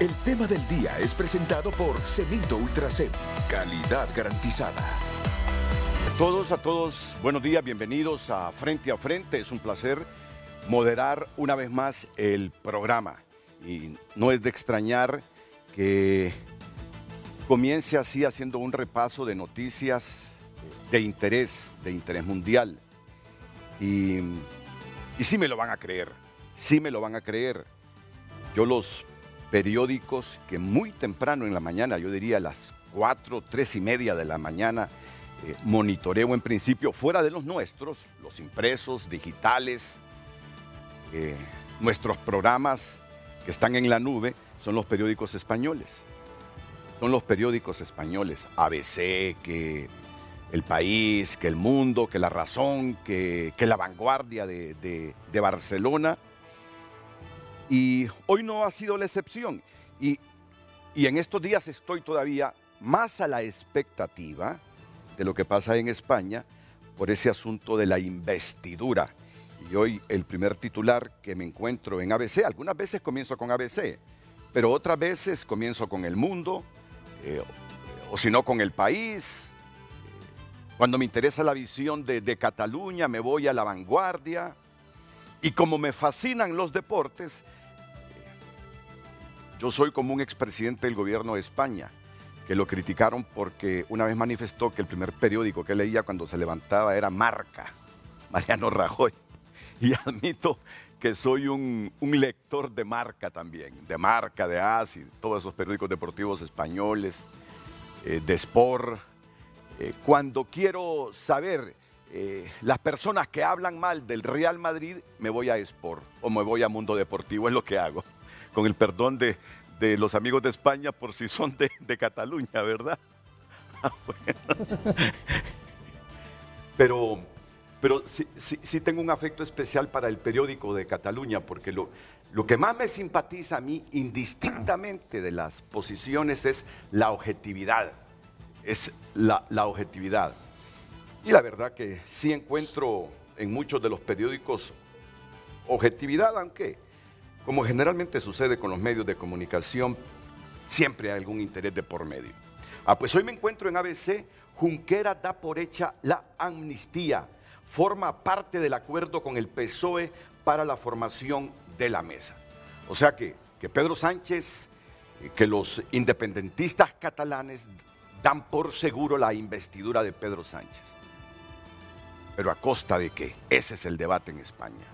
El tema del día es presentado por Cemento Ultracem. Calidad garantizada. A todos, buenos días, bienvenidos a Frente a Frente. Es un placer moderar una vez más el programa. Y no es de extrañar que comience así haciendo un repaso de noticias de interés mundial. Y sí me lo van a creer, Yo los periódicos que muy temprano en la mañana, yo diría a las 4, 3:30 de la mañana, monitoreo en principio fuera de los nuestros, los impresos, digitales, nuestros programas que están en la nube son los periódicos españoles. ABC, que El País, que El Mundo, que La Razón, que La Vanguardia de Barcelona. Y hoy no ha sido la excepción. Y en estos días estoy todavía más a la expectativa de lo que pasa en España por ese asunto de la investidura. Y hoy el primer titular que me encuentro en ABC, algunas veces comienzo con ABC, pero otras veces comienzo con El Mundo, o si no con El País. Cuando me interesa la visión de Cataluña, me voy a La Vanguardia. Y como me fascinan los deportes, yo soy como un expresidente del gobierno de España, que lo criticaron porque una vez manifestó que el primer periódico que leía cuando se levantaba era Marca, Mariano Rajoy. Y admito que soy un lector de Marca también, de Marca, de AS y todos esos periódicos deportivos españoles, de Sport. Cuando quiero saber las personas que hablan mal del Real Madrid, me voy a Sport o me voy a Mundo Deportivo, es lo que hago, con el perdón de los amigos de España por si son de Cataluña, ¿verdad? Bueno. Pero sí tengo un afecto especial para el periódico de Cataluña, porque lo que más me simpatiza a mí, indistintamente de las posiciones, es la objetividad. Es la objetividad. Y la verdad que sí encuentro en muchos de los periódicos objetividad, aunque, como generalmente sucede con los medios de comunicación, siempre hay algún interés de por medio. Pues hoy me encuentro en ABC. Junqueras da por hecha la amnistía. Forma parte del acuerdo con el PSOE para la formación de la mesa. O sea que Pedro Sánchez, que los independentistas catalanes dan por seguro la investidura de Pedro Sánchez. Pero ¿a costa de qué? Ese es el debate en España.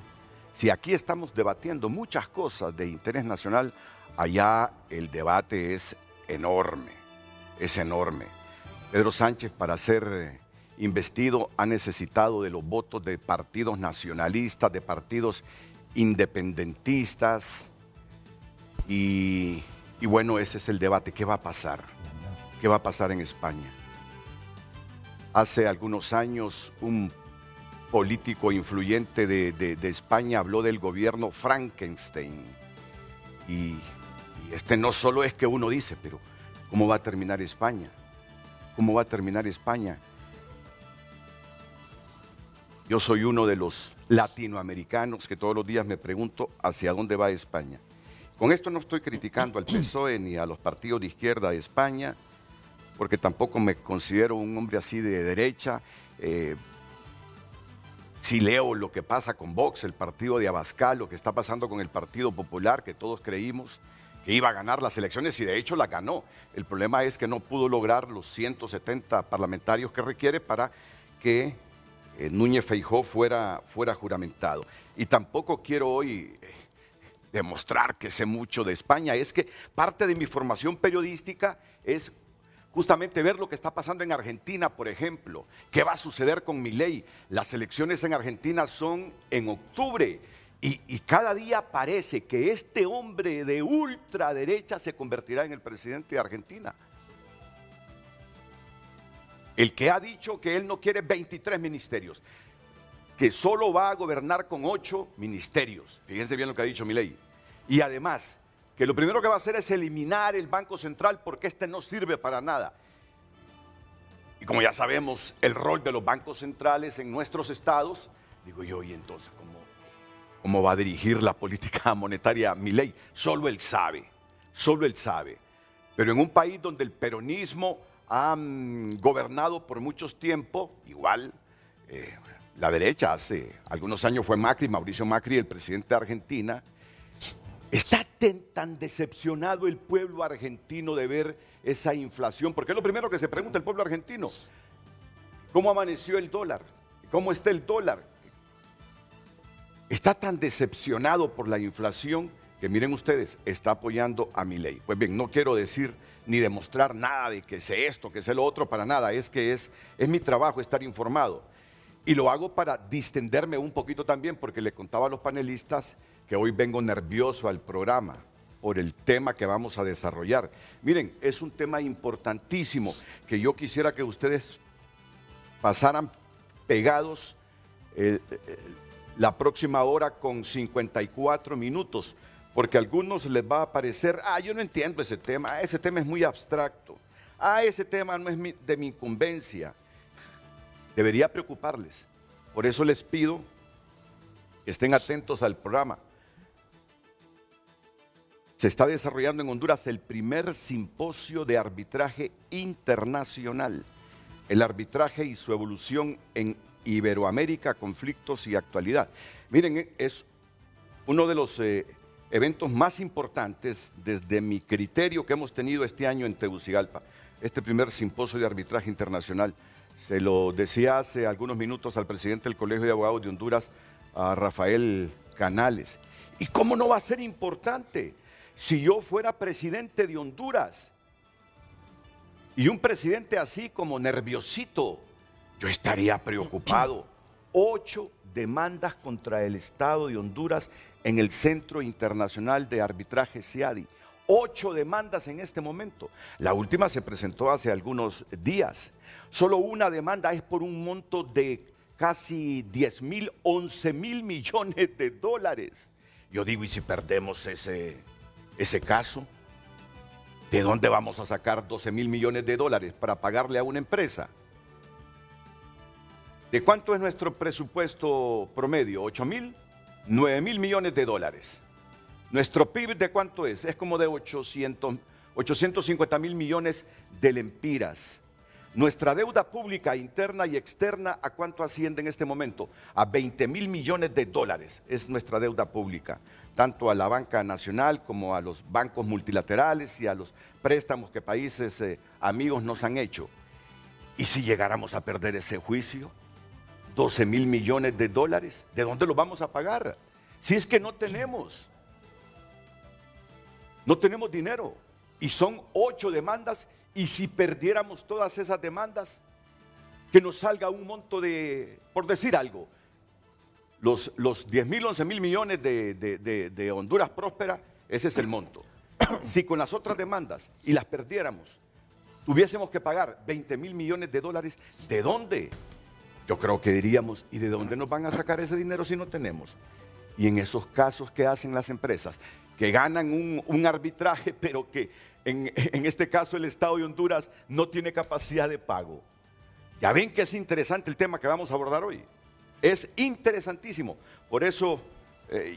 Si aquí estamos debatiendo muchas cosas de interés nacional, allá el debate es enorme, Pedro Sánchez, para ser investido, ha necesitado de los votos de partidos nacionalistas, de partidos independentistas, y bueno, ese es el debate. ¿Qué va a pasar? ¿Qué va a pasar en España? Hace algunos años, un político influyente de España habló del gobierno Frankenstein. Y no solo es que uno dice, pero ¿cómo va a terminar España? ¿Cómo va a terminar España? Yo soy uno de los latinoamericanos que todos los días me pregunto hacia dónde va España. Con esto no estoy criticando al PSOE ni a los partidos de izquierda de España, porque tampoco me considero un hombre así de derecha. Si leo lo que pasa con Vox, el partido de Abascal, lo que está pasando con el Partido Popular, que todos creímos que iba a ganar las elecciones y de hecho la ganó. El problema es que no pudo lograr los 170 parlamentarios que requiere para que Núñez Feijóo fuera juramentado. Y tampoco quiero hoy demostrar que sé mucho de España. Es que parte de mi formación periodística es justamente ver lo que está pasando en Argentina, por ejemplo. ¿Qué va a suceder con Milei? Las elecciones en Argentina son en octubre. Y cada día parece que este hombre de ultraderecha se convertirá en el presidente de Argentina. El que ha dicho que él no quiere 23 ministerios, que solo va a gobernar con 8 ministerios. Fíjense bien lo que ha dicho Milei. Y además, que lo primero que va a hacer es eliminar el Banco Central porque este no sirve para nada. Y como ya sabemos el rol de los bancos centrales en nuestros estados, digo yo, y entonces, ¿cómo va a dirigir la política monetaria Milei? Solo él sabe. solo él sabe. Pero en un país donde el peronismo ha gobernado por muchos tiempos, igual la derecha hace algunos años fue Macri, Mauricio Macri, el presidente de Argentina. Está tan decepcionado el pueblo argentino de ver esa inflación, porque es lo primero que se pregunta el pueblo argentino. ¿Cómo amaneció el dólar? ¿Cómo está el dólar? Está tan decepcionado por la inflación que, miren ustedes, está apoyando a Milei. Pues bien, no quiero decir ni demostrar nada de que sé esto, que sé lo otro, para nada. Es mi trabajo estar informado. Y lo hago para distenderme un poquito también, porque le contaba a los panelistas que hoy vengo nervioso al programa por el tema que vamos a desarrollar. Miren, es un tema importantísimo que yo quisiera que ustedes pasaran pegados la próxima hora con 54 minutos, porque a algunos les va a parecer, yo no entiendo ese tema es muy abstracto, ese tema no es de mi incumbencia. Debería preocuparles. Por eso les pido que estén atentos al programa. Se está desarrollando en Honduras el primer simposio de arbitraje internacional. El arbitraje y su evolución en Iberoamérica, conflictos y actualidad. Miren, es uno de los eventos más importantes desde mi criterio que hemos tenido este año en Tegucigalpa. Este primer simposio de arbitraje internacional. Se lo decía hace algunos minutos al presidente del Colegio de Abogados de Honduras, a Rafael Canales. ¿Y cómo no va a ser importante? Si yo fuera presidente de Honduras y un presidente así como nerviosito, yo estaría preocupado. 8 demandas contra el Estado de Honduras en el Centro Internacional de Arbitraje CIADI. 8 demandas en este momento. La última se presentó hace algunos días. Solo una demanda es por un monto de casi 10.000, 11.000 millones de dólares. Yo digo, ¿y si perdemos ese caso? ¿De dónde vamos a sacar 12.000 millones de dólares para pagarle a una empresa? ¿De cuánto es nuestro presupuesto promedio? ¿8.000? 9.000 millones de dólares. ¿Nuestro PIB de cuánto es? Es como de 850.000 millones de lempiras. Nuestra deuda pública interna y externa, ¿a cuánto asciende en este momento? A 20.000 millones de dólares es nuestra deuda pública, tanto a la banca nacional como a los bancos multilaterales y a los préstamos que países amigos nos han hecho. ¿Y si llegáramos a perder ese juicio? 12.000 millones de dólares, ¿de dónde lo vamos a pagar? Si es que no tenemos dinero y son 8 demandas. Y si perdiéramos todas esas demandas, que nos salga un monto de, por decir algo, los 10.000, 11.000 millones de Honduras próspera, ese es el monto. Si con las otras demandas y las perdiéramos, tuviésemos que pagar 20.000 millones de dólares, ¿de dónde? Yo creo que diríamos, ¿y de dónde nos van a sacar ese dinero si no tenemos? Y en esos casos, ¿qué hacen las empresas? Que ganan un arbitraje, pero que en este caso el Estado de Honduras no tiene capacidad de pago. Ya ven que es interesante el tema que vamos a abordar hoy. Es interesantísimo. Por eso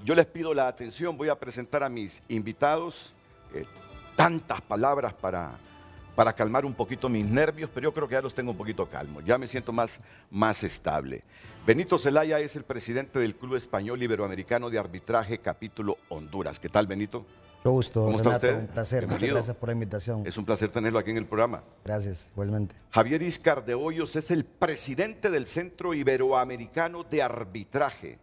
yo les pido la atención. Voy a presentar a mis invitados. Tantas palabras para calmar un poquito mis nervios, pero yo creo que ya los tengo un poquito calmos. Ya me siento más estable. Benito Zelaya es el presidente del Club Español Iberoamericano de Arbitraje, capítulo Honduras. ¿Qué tal, Benito? Mucho gusto, ¿Cómo Renato, está usted? un placer, Bienvenido. muchas gracias por la invitación. Es un placer tenerlo aquí en el programa. Gracias, igualmente. Javier Íscar de Hoyos es el presidente del Centro Iberoamericano de Arbitraje.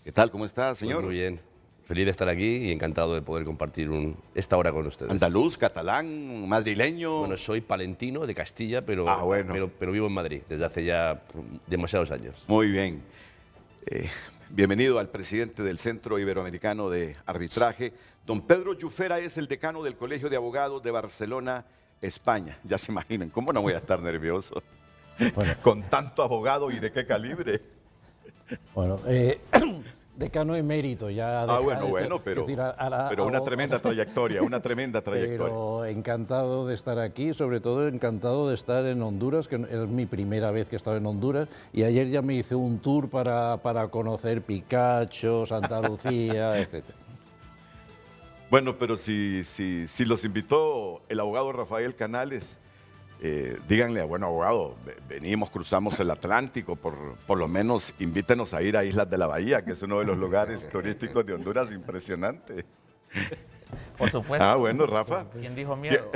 ¿Qué tal? ¿Cómo está, señor? Pues muy bien. Feliz de estar aquí y encantado de poder compartir esta hora con ustedes. Andaluz, catalán, madrileño. Bueno, soy palentino de Castilla, pero, bueno. pero vivo en Madrid desde hace ya demasiados años. Muy bien. Bienvenido al presidente del Centro Iberoamericano de Arbitraje. Don Pedro Llufera es el decano del Colegio de Abogados de Barcelona, España. Ya se imaginan, ¿cómo no voy a estar nervioso? Bueno. Con tanto abogado y de qué calibre. Bueno, decano emérito ya. Pero una tremenda trayectoria, Pero encantado de estar aquí, sobre todo encantado de estar en Honduras, que es mi primera vez que he estado en Honduras, y ayer ya me hice un tour para conocer Picacho, Santa Lucía, etc. Bueno, pero si los invitó el abogado Rafael Canales, díganle, bueno, abogado, venimos, cruzamos el Atlántico, por lo menos invítenos a ir a Islas de la Bahía, que es uno de los lugares turísticos de Honduras impresionante. Por supuesto. Ah, bueno, Rafa. ¿Quién dijo miedo?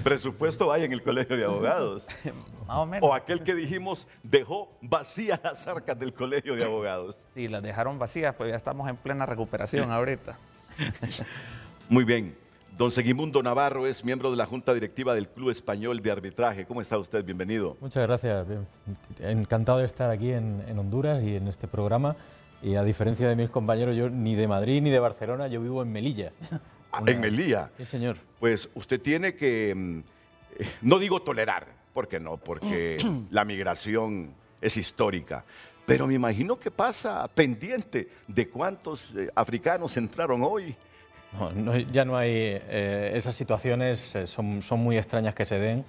Presupuesto hay en el Colegio de Abogados. Más o menos. O aquel que dijimos dejó vacías las arcas del Colegio de Abogados. Sí, las dejaron vacías, pues ya estamos en plena recuperación ahorita. Muy bien. Don Segimundo Navarro es miembro de la Junta Directiva del Club Español de Arbitraje. ¿Cómo está usted? Bienvenido. Muchas gracias. Bien. Encantado de estar aquí en Honduras y en este programa. Y a diferencia de mis compañeros, yo ni de Madrid ni de Barcelona, yo vivo en Melilla. En Melilla. Sí, señor. Pues usted tiene que, no digo tolerar, porque no, porque la migración es histórica, pero me imagino que pasa pendiente de cuántos africanos entraron hoy. Ya no hay esas situaciones, son muy extrañas que se den.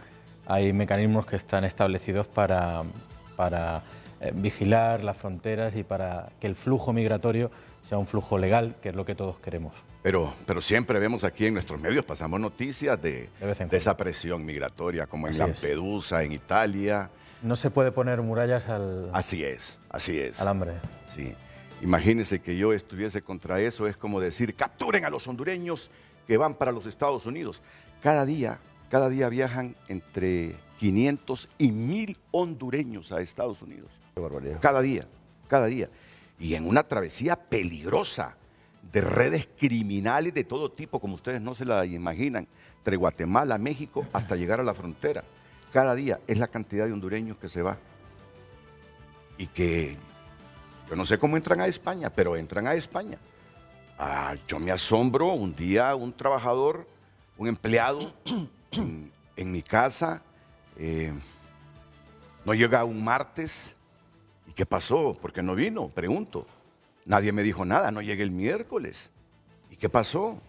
Hay mecanismos que están establecidos para vigilar las fronteras y para que el flujo migratorio sea un flujo legal, que es lo que todos queremos. Pero siempre vemos aquí en nuestros medios, pasamos noticias de esa presión migratoria, como en Lampedusa, en Italia. No se puede poner murallas al... Así es. Al hambre. Sí. Imagínense que yo estuviese contra eso, es como decir, capturen a los hondureños que van para los Estados Unidos. Cada día viajan entre 500 y 1000 hondureños a Estados Unidos. Qué barbaridad. Cada día. Y en una travesía peligrosa de redes criminales de todo tipo, como ustedes no se la imaginan, entre Guatemala, México, hasta llegar a la frontera. Cada día es la cantidad de hondureños que se va. Y que yo no sé cómo entran a España, pero entran a España. Yo me asombro, un día un trabajador, un empleado en mi casa, no llega un martes. ¿Y qué pasó? ¿Por qué no vino? Pregunto. Nadie me dijo nada, no llegué el miércoles. ¿Y qué pasó?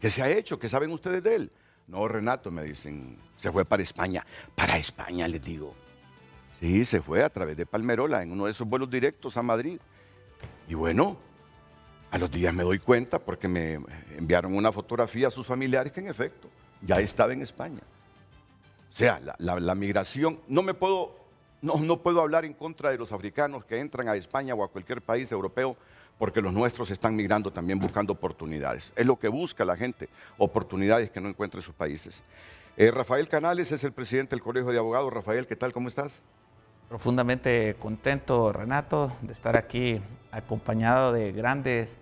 ¿Qué se ha hecho? ¿Qué saben ustedes de él? No, Renato, me dicen, se fue para España. Para España, les digo. Sí, se fue a través de Palmerola, en uno de esos vuelos directos a Madrid. Y bueno, a los días me doy cuenta porque me enviaron una fotografía a sus familiares que en efecto ya estaba en España. O sea, la migración, no puedo hablar en contra de los africanos que entran a España o a cualquier país europeo porque los nuestros están migrando también buscando oportunidades. Es lo que busca la gente, oportunidades que no encuentra en sus países. Rafael Canales es el presidente del Colegio de Abogados. Rafael, ¿qué tal? ¿Cómo estás? Profundamente contento, Renato, de estar aquí acompañado de grandes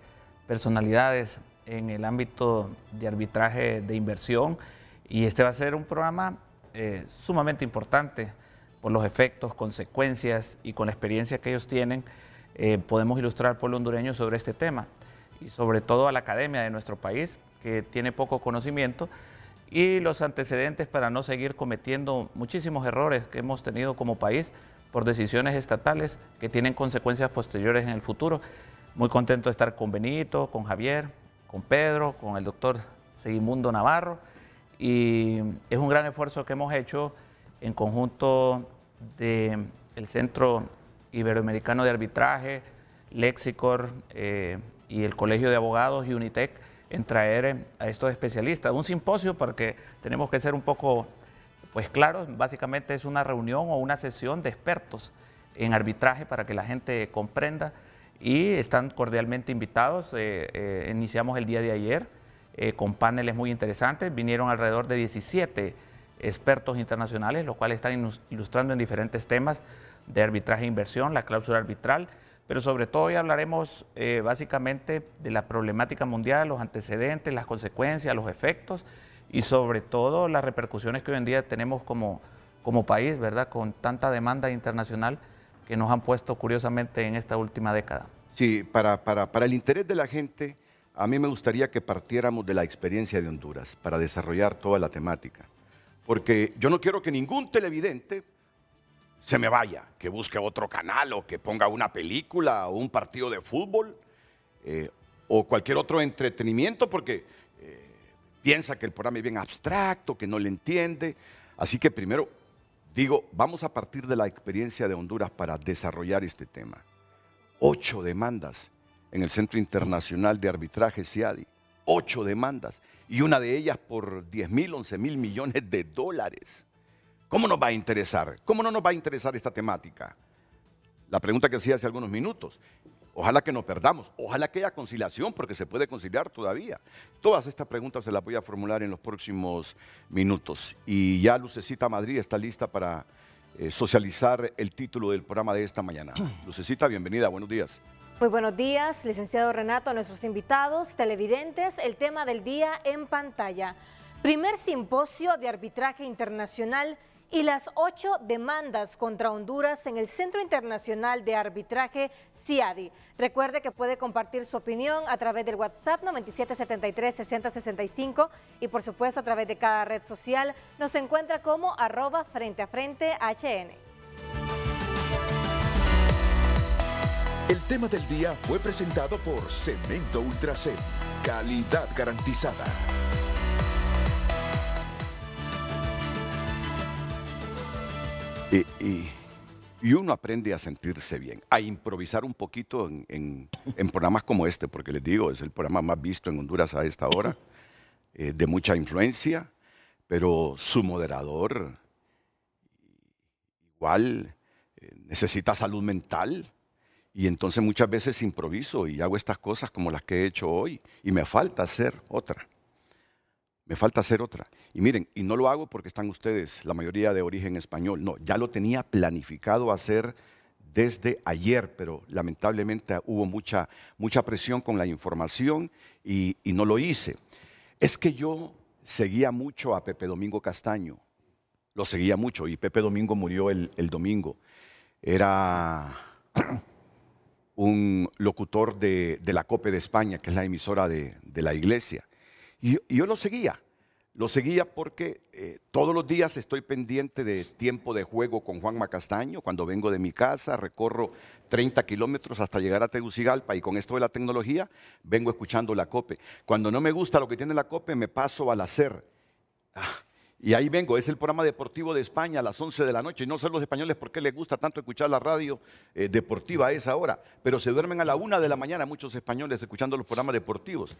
personalidades en el ámbito de arbitraje de inversión. Y este va a ser un programa sumamente importante por los efectos, consecuencias y con la experiencia que ellos tienen. Podemos ilustrar al pueblo hondureño sobre este tema y sobre todo a la academia de nuestro país, que tiene poco conocimiento, y los antecedentes para no seguir cometiendo muchísimos errores que hemos tenido como país por decisiones estatales que tienen consecuencias posteriores en el futuro. Muy contento de estar con Benito, con Javier, con Pedro, con el doctor Segimundo Navarro, y es un gran esfuerzo que hemos hecho en conjunto del Centro Iberoamericano de Arbitraje, Lexicor y el Colegio de Abogados y Unitec en traer a estos especialistas. Un simposio, porque tenemos que ser un poco claros, básicamente es una reunión o una sesión de expertos en arbitraje para que la gente comprenda, y están cordialmente invitados. Iniciamos el día de ayer con paneles muy interesantes, vinieron alrededor de 17 expertos internacionales, los cuales están ilustrando en diferentes temas de arbitraje e inversión, la cláusula arbitral, pero sobre todo hoy hablaremos básicamente de la problemática mundial, los antecedentes, las consecuencias, los efectos y sobre todo las repercusiones que hoy en día tenemos como país, ¿verdad? Con tanta demanda internacional que nos han puesto curiosamente en esta última década. Sí, para el interés de la gente, a mí me gustaría que partiéramos de la experiencia de Honduras para desarrollar toda la temática. Porque yo no quiero que ningún televidente se me vaya, que busque otro canal o que ponga una película o un partido de fútbol o cualquier otro entretenimiento porque piensa que el programa es bien abstracto, que no le entiende. Así que primero digo, vamos a partir de la experiencia de Honduras para desarrollar este tema. 8 demandas en el Centro Internacional de Arbitraje CIADI. 8 demandas y una de ellas por 10.000, 11.000 millones de dólares. ¿Cómo nos va a interesar? ¿Cómo no nos va a interesar esta temática? La pregunta que hacía hace algunos minutos. Ojalá que no perdamos, ojalá que haya conciliación, porque se puede conciliar todavía. Todas estas preguntas se las voy a formular en los próximos minutos. Y ya Lucecita Madrid está lista para socializar el título del programa de esta mañana. Lucecita, bienvenida, buenos días. Muy buenos días, licenciado Renato, a nuestros invitados, televidentes. El tema del día en pantalla. Primer simposio de arbitraje internacional y las 8 demandas contra Honduras en el Centro Internacional de Arbitraje CIADI. Recuerde que puede compartir su opinión a través del WhatsApp 9773-6065 y por supuesto a través de cada red social. Nos encuentra como @FrenteAFrente HN. El tema del día fue presentado por Cemento Ultracem. Calidad garantizada. Y uno aprende a sentirse bien, a improvisar un poquito en programas como este, porque les digo, es el programa más visto en Honduras a esta hora, de mucha influencia, pero su moderador igual necesita salud mental y entonces muchas veces improviso y hago estas cosas como las que he hecho hoy y me falta hacer otra. Me falta hacer otra. Y miren, y no lo hago porque están ustedes, la mayoría de origen español. No, ya lo tenía planificado hacer desde ayer, pero lamentablemente hubo mucha presión con la información y no lo hice. Es que yo seguía mucho a Pepe Domingo Castaño. Lo seguía mucho y Pepe Domingo murió el domingo. Era un locutor de la COPE de España, que es la emisora de la iglesia. Y yo lo seguía porque todos los días estoy pendiente de Tiempo de Juego con Juanma Castaño. Cuando vengo de mi casa recorro 30 kilómetros hasta llegar a Tegucigalpa y con esto de la tecnología vengo escuchando la COPE. Cuando no me gusta lo que tiene la COPE me paso al hacer. Y ahí vengo, es el programa deportivo de España a las 11 de la noche. Y no sé los españoles por qué les gusta tanto escuchar la radio deportiva a esa hora, pero se duermen a la 1 de la mañana muchos españoles escuchando los programas deportivos.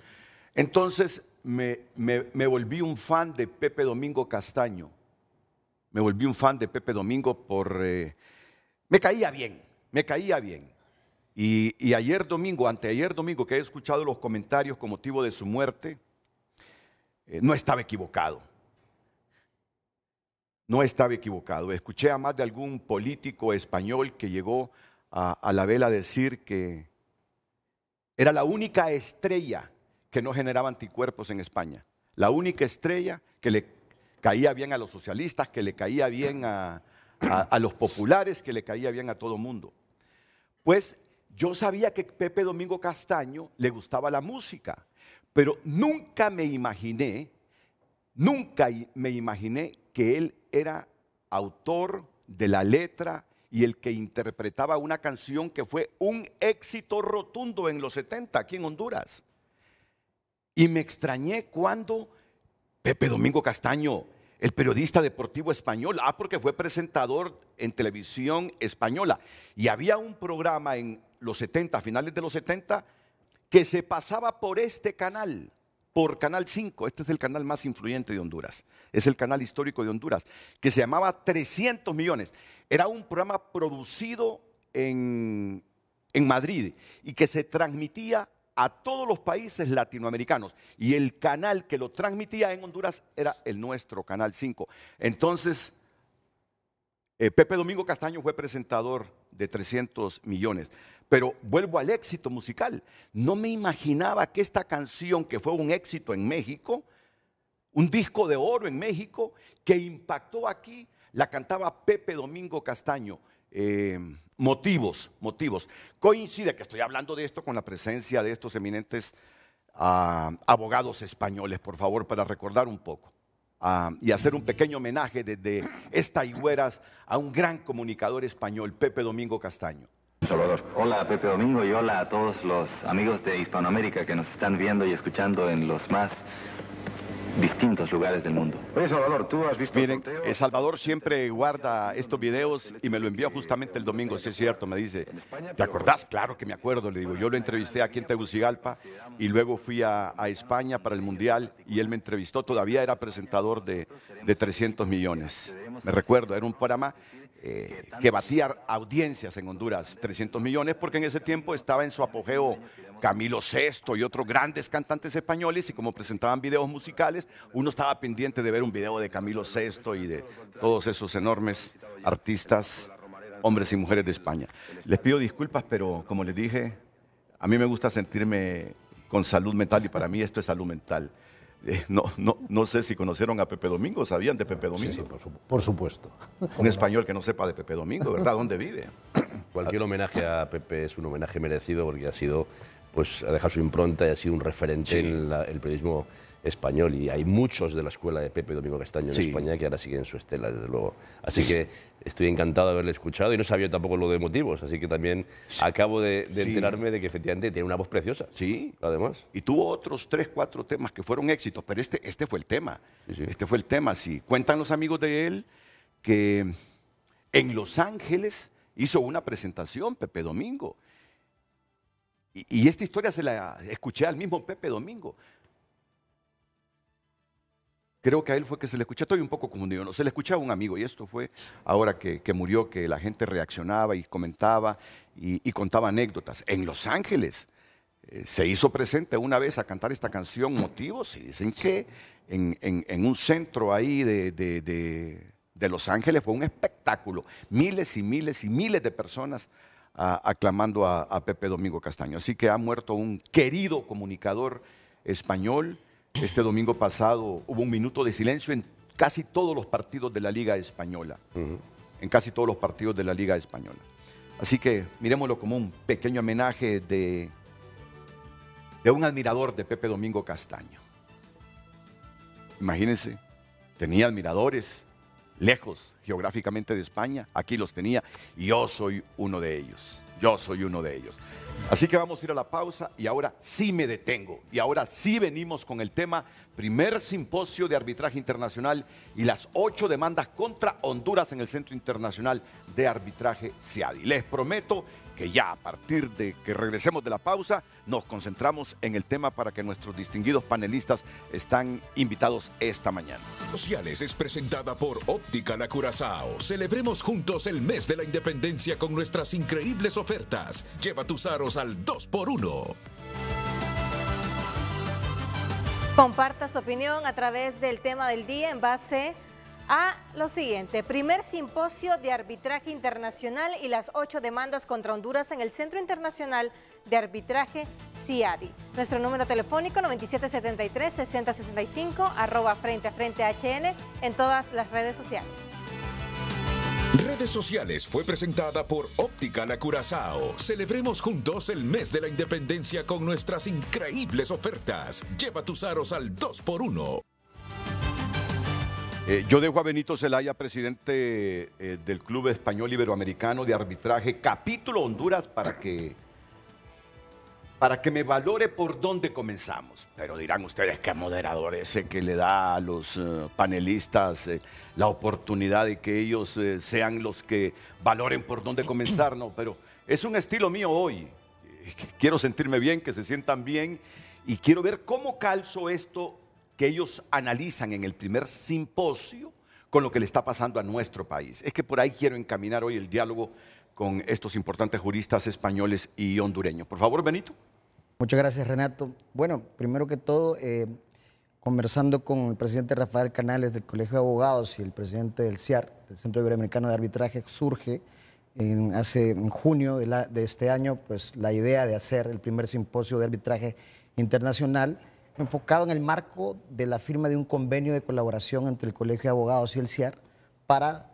Entonces me volví un fan de Pepe Domingo Castaño. Me volví un fan de Pepe Domingo por... me caía bien. Y ayer domingo, anteayer domingo, que he escuchado los comentarios con motivo de su muerte, no estaba equivocado. No estaba equivocado. Escuché a más de algún político español que llegó a la vela a decir que era la única estrella que no generaba anticuerpos en España. La única estrella que le caía bien a los socialistas, que le caía bien a los populares, que le caía bien a todo mundo. Pues yo sabía que Pepe Domingo Castaño le gustaba la música, pero nunca me imaginé que él era autor de la letra y el que interpretaba una canción que fue un éxito rotundo en los 70 aquí en Honduras. Y me extrañé cuando Pepe Domingo Castaño, el periodista deportivo español, porque fue presentador en televisión española. Y había un programa en los 70, a finales de los 70, que se pasaba por este canal, por Canal 5. Este es el canal más influyente de Honduras. Es el canal histórico de Honduras, que se llamaba 300 millones. Era un programa producido en Madrid y que se transmitía a todos los países latinoamericanos, y el canal que lo transmitía en Honduras era el nuestro, Canal 5. Entonces, Pepe Domingo Castaño fue presentador de 300 millones, pero vuelvo al éxito musical. No me imaginaba que esta canción, que fue un éxito en México, un disco de oro en México, que impactó aquí, la cantaba Pepe Domingo Castaño. Motivos. Coincide que estoy hablando de esto con la presencia de estos eminentes abogados españoles, por favor, para recordar un poco y hacer un pequeño homenaje desde esta Higueras a un gran comunicador español, Pepe Domingo Castaño. Salvador. Hola Pepe Domingo y hola a todos los amigos de Hispanoamérica que nos están viendo y escuchando en los más distintos distintos lugares del mundo. Oye, Salvador, ¿tú has visto Miren, el sorteo? Salvador siempre guarda estos videos y me lo envió justamente el domingo, si es cierto, me dice, ¿te acordás? Claro que me acuerdo, le digo, yo lo entrevisté aquí en Tegucigalpa y luego fui a España para el Mundial y él me entrevistó, todavía era presentador de 300 millones. Me recuerdo, era un programa que batía audiencias en Honduras, 300 millones, porque en ese tiempo estaba en su apogeo Camilo VI y otros grandes cantantes españoles, y como presentaban videos musicales, uno estaba pendiente de ver un video de Camilo VI y de todos esos enormes artistas, hombres y mujeres de España. Les pido disculpas, pero como les dije, a mí me gusta sentirme con salud mental y para mí esto es salud mental. No sé si conocieron a Pepe Domingo, ¿sabían de Pepe Domingo? Sí, por supuesto. Un español que no sepa de Pepe Domingo, ¿verdad? ¿Dónde vive? Cualquier homenaje a Pepe es un homenaje merecido porque ha sido, pues, ha dejado su impronta y ha sido un referente en el periodismo español, y hay muchos de la escuela de Pepe Domingo Castaño en España que ahora siguen su estela, desde luego. Así que estoy encantado de haberle escuchado y no sabía tampoco lo de motivos, así que también acabo de enterarme de que efectivamente tiene una voz preciosa. Sí. Además. Y tuvo otros 3, 4 temas que fueron éxitos, pero este fue el tema. Este fue el tema, sí. Cuentan los amigos de él que en Los Ángeles hizo una presentación Pepe Domingo. Y esta historia se la escuché al mismo Pepe Domingo. Creo que a él fue que se le escuchó, estoy un poco confundido, ¿no? Se le escuchaba a un amigo, y esto fue ahora que murió, que la gente reaccionaba y comentaba y contaba anécdotas. En Los Ángeles se hizo presente una vez a cantar esta canción Motivos, y dicen que en un centro ahí de Los Ángeles fue un espectáculo. Miles y miles y miles de personas aclamando a Pepe Domingo Castaño. Así que ha muerto un querido comunicador español. Este domingo pasado hubo un minuto de silencio en casi todos los partidos de la Liga Española. En casi todos los partidos de la Liga Española. Así que miremoslo como un pequeño homenaje de un admirador de Pepe Domingo Castaño. Imagínense, tenía admiradores lejos geográficamente de España, aquí los tenía, y yo soy uno de ellos. Yo soy uno de ellos. Así que vamos a ir a la pausa y ahora sí me detengo. Y ahora sí venimos con el tema primer simposio de arbitraje internacional y las 8 demandas contra Honduras en el Centro Internacional de Arbitraje CIADI. Les prometo que ya a partir de que regresemos de la pausa nos concentramos en el tema para que nuestros distinguidos panelistas están invitados esta mañana. Sociales es presentada por Óptica La Curazao. Celebremos juntos el mes de la independencia con nuestras increíbles ofertas. Lleva tus aros al 2x1. Comparta su opinión a través del tema del día en base a lo siguiente: primer simposio de arbitraje internacional y las 8 demandas contra Honduras en el Centro Internacional de Arbitraje CIADI. Nuestro número telefónico 9773-6065, @frente a frente HN en todas las redes sociales. Redes sociales fue presentada por Óptica La Curazao. Celebremos juntos el mes de la independencia con nuestras increíbles ofertas. Lleva tus aros al 2x1. Yo dejo a Benito Zelaya, presidente del Club Español Iberoamericano de Arbitraje, capítulo Honduras, para que me valore por dónde comenzamos. Pero dirán ustedes, ¿qué moderador ese que le da a los panelistas la oportunidad de que ellos sean los que valoren por dónde comenzar? No, pero es un estilo mío hoy. Quiero sentirme bien, que se sientan bien, y quiero ver cómo calzo esto que ellos analizan en el primer simposio con lo que le está pasando a nuestro país. Es que por ahí quiero encaminar hoy el diálogo con estos importantes juristas españoles y hondureños. Por favor, Benito. Muchas gracias, Renato. Bueno, primero que todo, conversando con el presidente Rafael Canales del Colegio de Abogados y el presidente del CIAR, del Centro Iberoamericano de Arbitraje, surge en junio de este año pues, la idea de hacer el primer simposio de arbitraje internacional enfocado en el marco de la firma de un convenio de colaboración entre el Colegio de Abogados y el CIAR para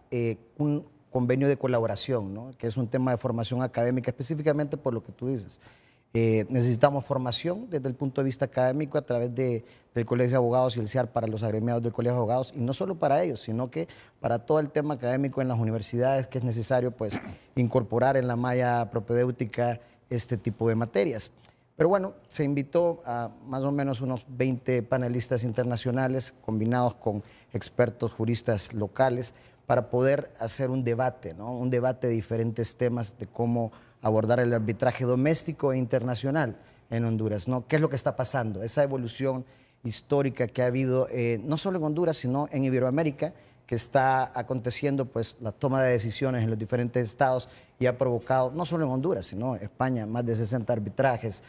un convenio de colaboración, ¿no? Que es un tema de formación académica, específicamente por lo que tú dices. Necesitamos formación desde el punto de vista académico a través del Colegio de Abogados y el CIAR para los agremiados del Colegio de Abogados, y no solo para ellos, sino que para todo el tema académico en las universidades, que es necesario pues, incorporar en la malla propedéutica este tipo de materias. Pero bueno, se invitó a más o menos unos 20 panelistas internacionales combinados con expertos juristas locales para poder hacer un debate, ¿no? Un debate de diferentes temas de cómo abordar el arbitraje doméstico e internacional en Honduras, ¿no? ¿Qué es lo que está pasando? Esa evolución histórica que ha habido no solo en Honduras, sino en Iberoamérica, que está aconteciendo pues la toma de decisiones en los diferentes estados y ha provocado, no solo en Honduras, sino España, más de 60 arbitrajes,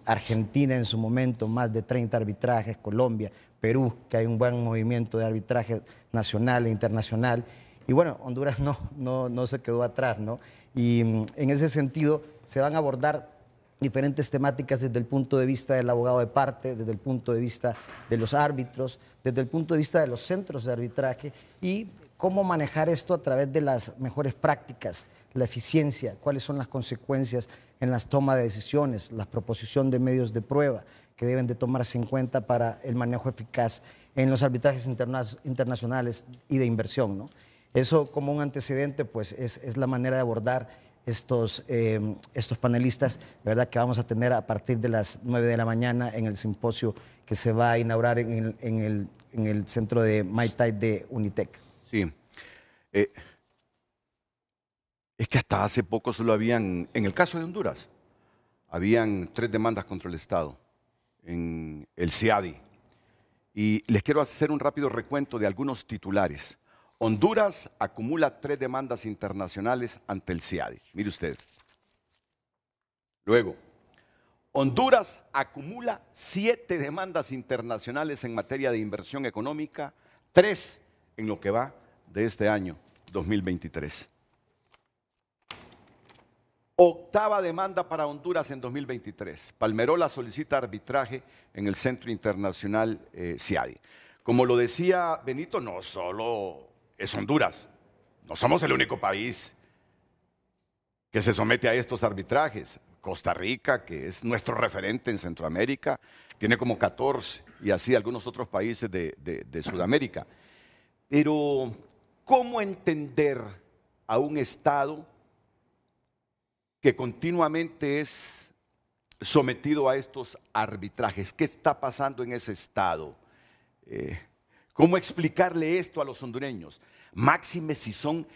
Argentina en su momento, más de 30 arbitrajes, Colombia, Perú, que hay un buen movimiento de arbitraje nacional e internacional. Y bueno, Honduras no se quedó atrás, ¿no? Y en ese sentido se van a abordar diferentes temáticas desde el punto de vista del abogado de parte, desde el punto de vista de los árbitros, desde el punto de vista de los centros de arbitraje y cómo manejar esto a través de las mejores prácticas, la eficiencia, cuáles son las consecuencias en las tomas de decisiones, la proposición de medios de prueba que deben de tomarse en cuenta para el manejo eficaz en los arbitrajes internacionales y de inversión, ¿no? Eso como un antecedente pues es la manera de abordar estos panelistas, ¿verdad?, que vamos a tener a partir de las 9 de la mañana en el simposio que se va a inaugurar en el centro de Mai Tai de Unitec. Sí. Es que hasta hace poco solo habían, en el caso de Honduras, habían 3 demandas contra el Estado en el CIADI. Y les quiero hacer un rápido recuento de algunos titulares. Honduras acumula 3 demandas internacionales ante el CIADI. Mire usted. Luego, Honduras acumula 7 demandas internacionales en materia de inversión económica, 3 en lo que va de este año 2023. Octava demanda para Honduras en 2023. Palmerola solicita arbitraje en el Centro Internacional CIADI. Como lo decía Benito, no solo es Honduras, no somos el único país que se somete a estos arbitrajes. Costa Rica, que es nuestro referente en Centroamérica, tiene como 14, y así algunos otros países de Sudamérica. Pero, ¿cómo entender a un Estado que continuamente es sometido a estos arbitrajes? ¿Qué está pasando en ese Estado? ¿Cómo explicarle esto a los hondureños? Máxime si son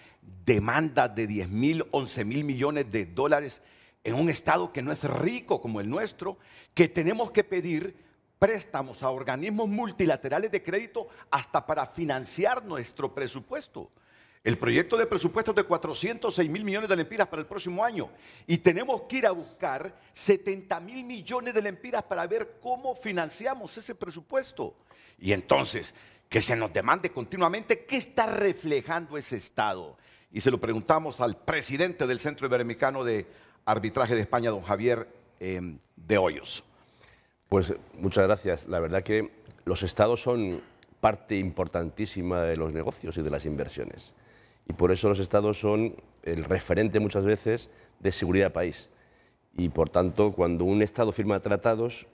demandas de 10.000, 11.000 millones de dólares en un Estado que no es rico como el nuestro, que tenemos que pedir préstamos a organismos multilaterales de crédito hasta para financiar nuestro presupuesto. El proyecto de presupuesto es de 406.000 millones de lempiras para el próximo año y tenemos que ir a buscar 70.000 millones de lempiras para ver cómo financiamos ese presupuesto. Y entonces, que se nos demande continuamente qué está reflejando ese Estado. Y se lo preguntamos al presidente del Centro Iberoamericano de Arbitraje de España, don Javier de Hoyos. Pues muchas gracias. La verdad que los Estados son parte importantísima de los negocios y de las inversiones. Y por eso los Estados son el referente muchas veces de seguridad del país. Y por tanto, cuando un Estado firma tratados,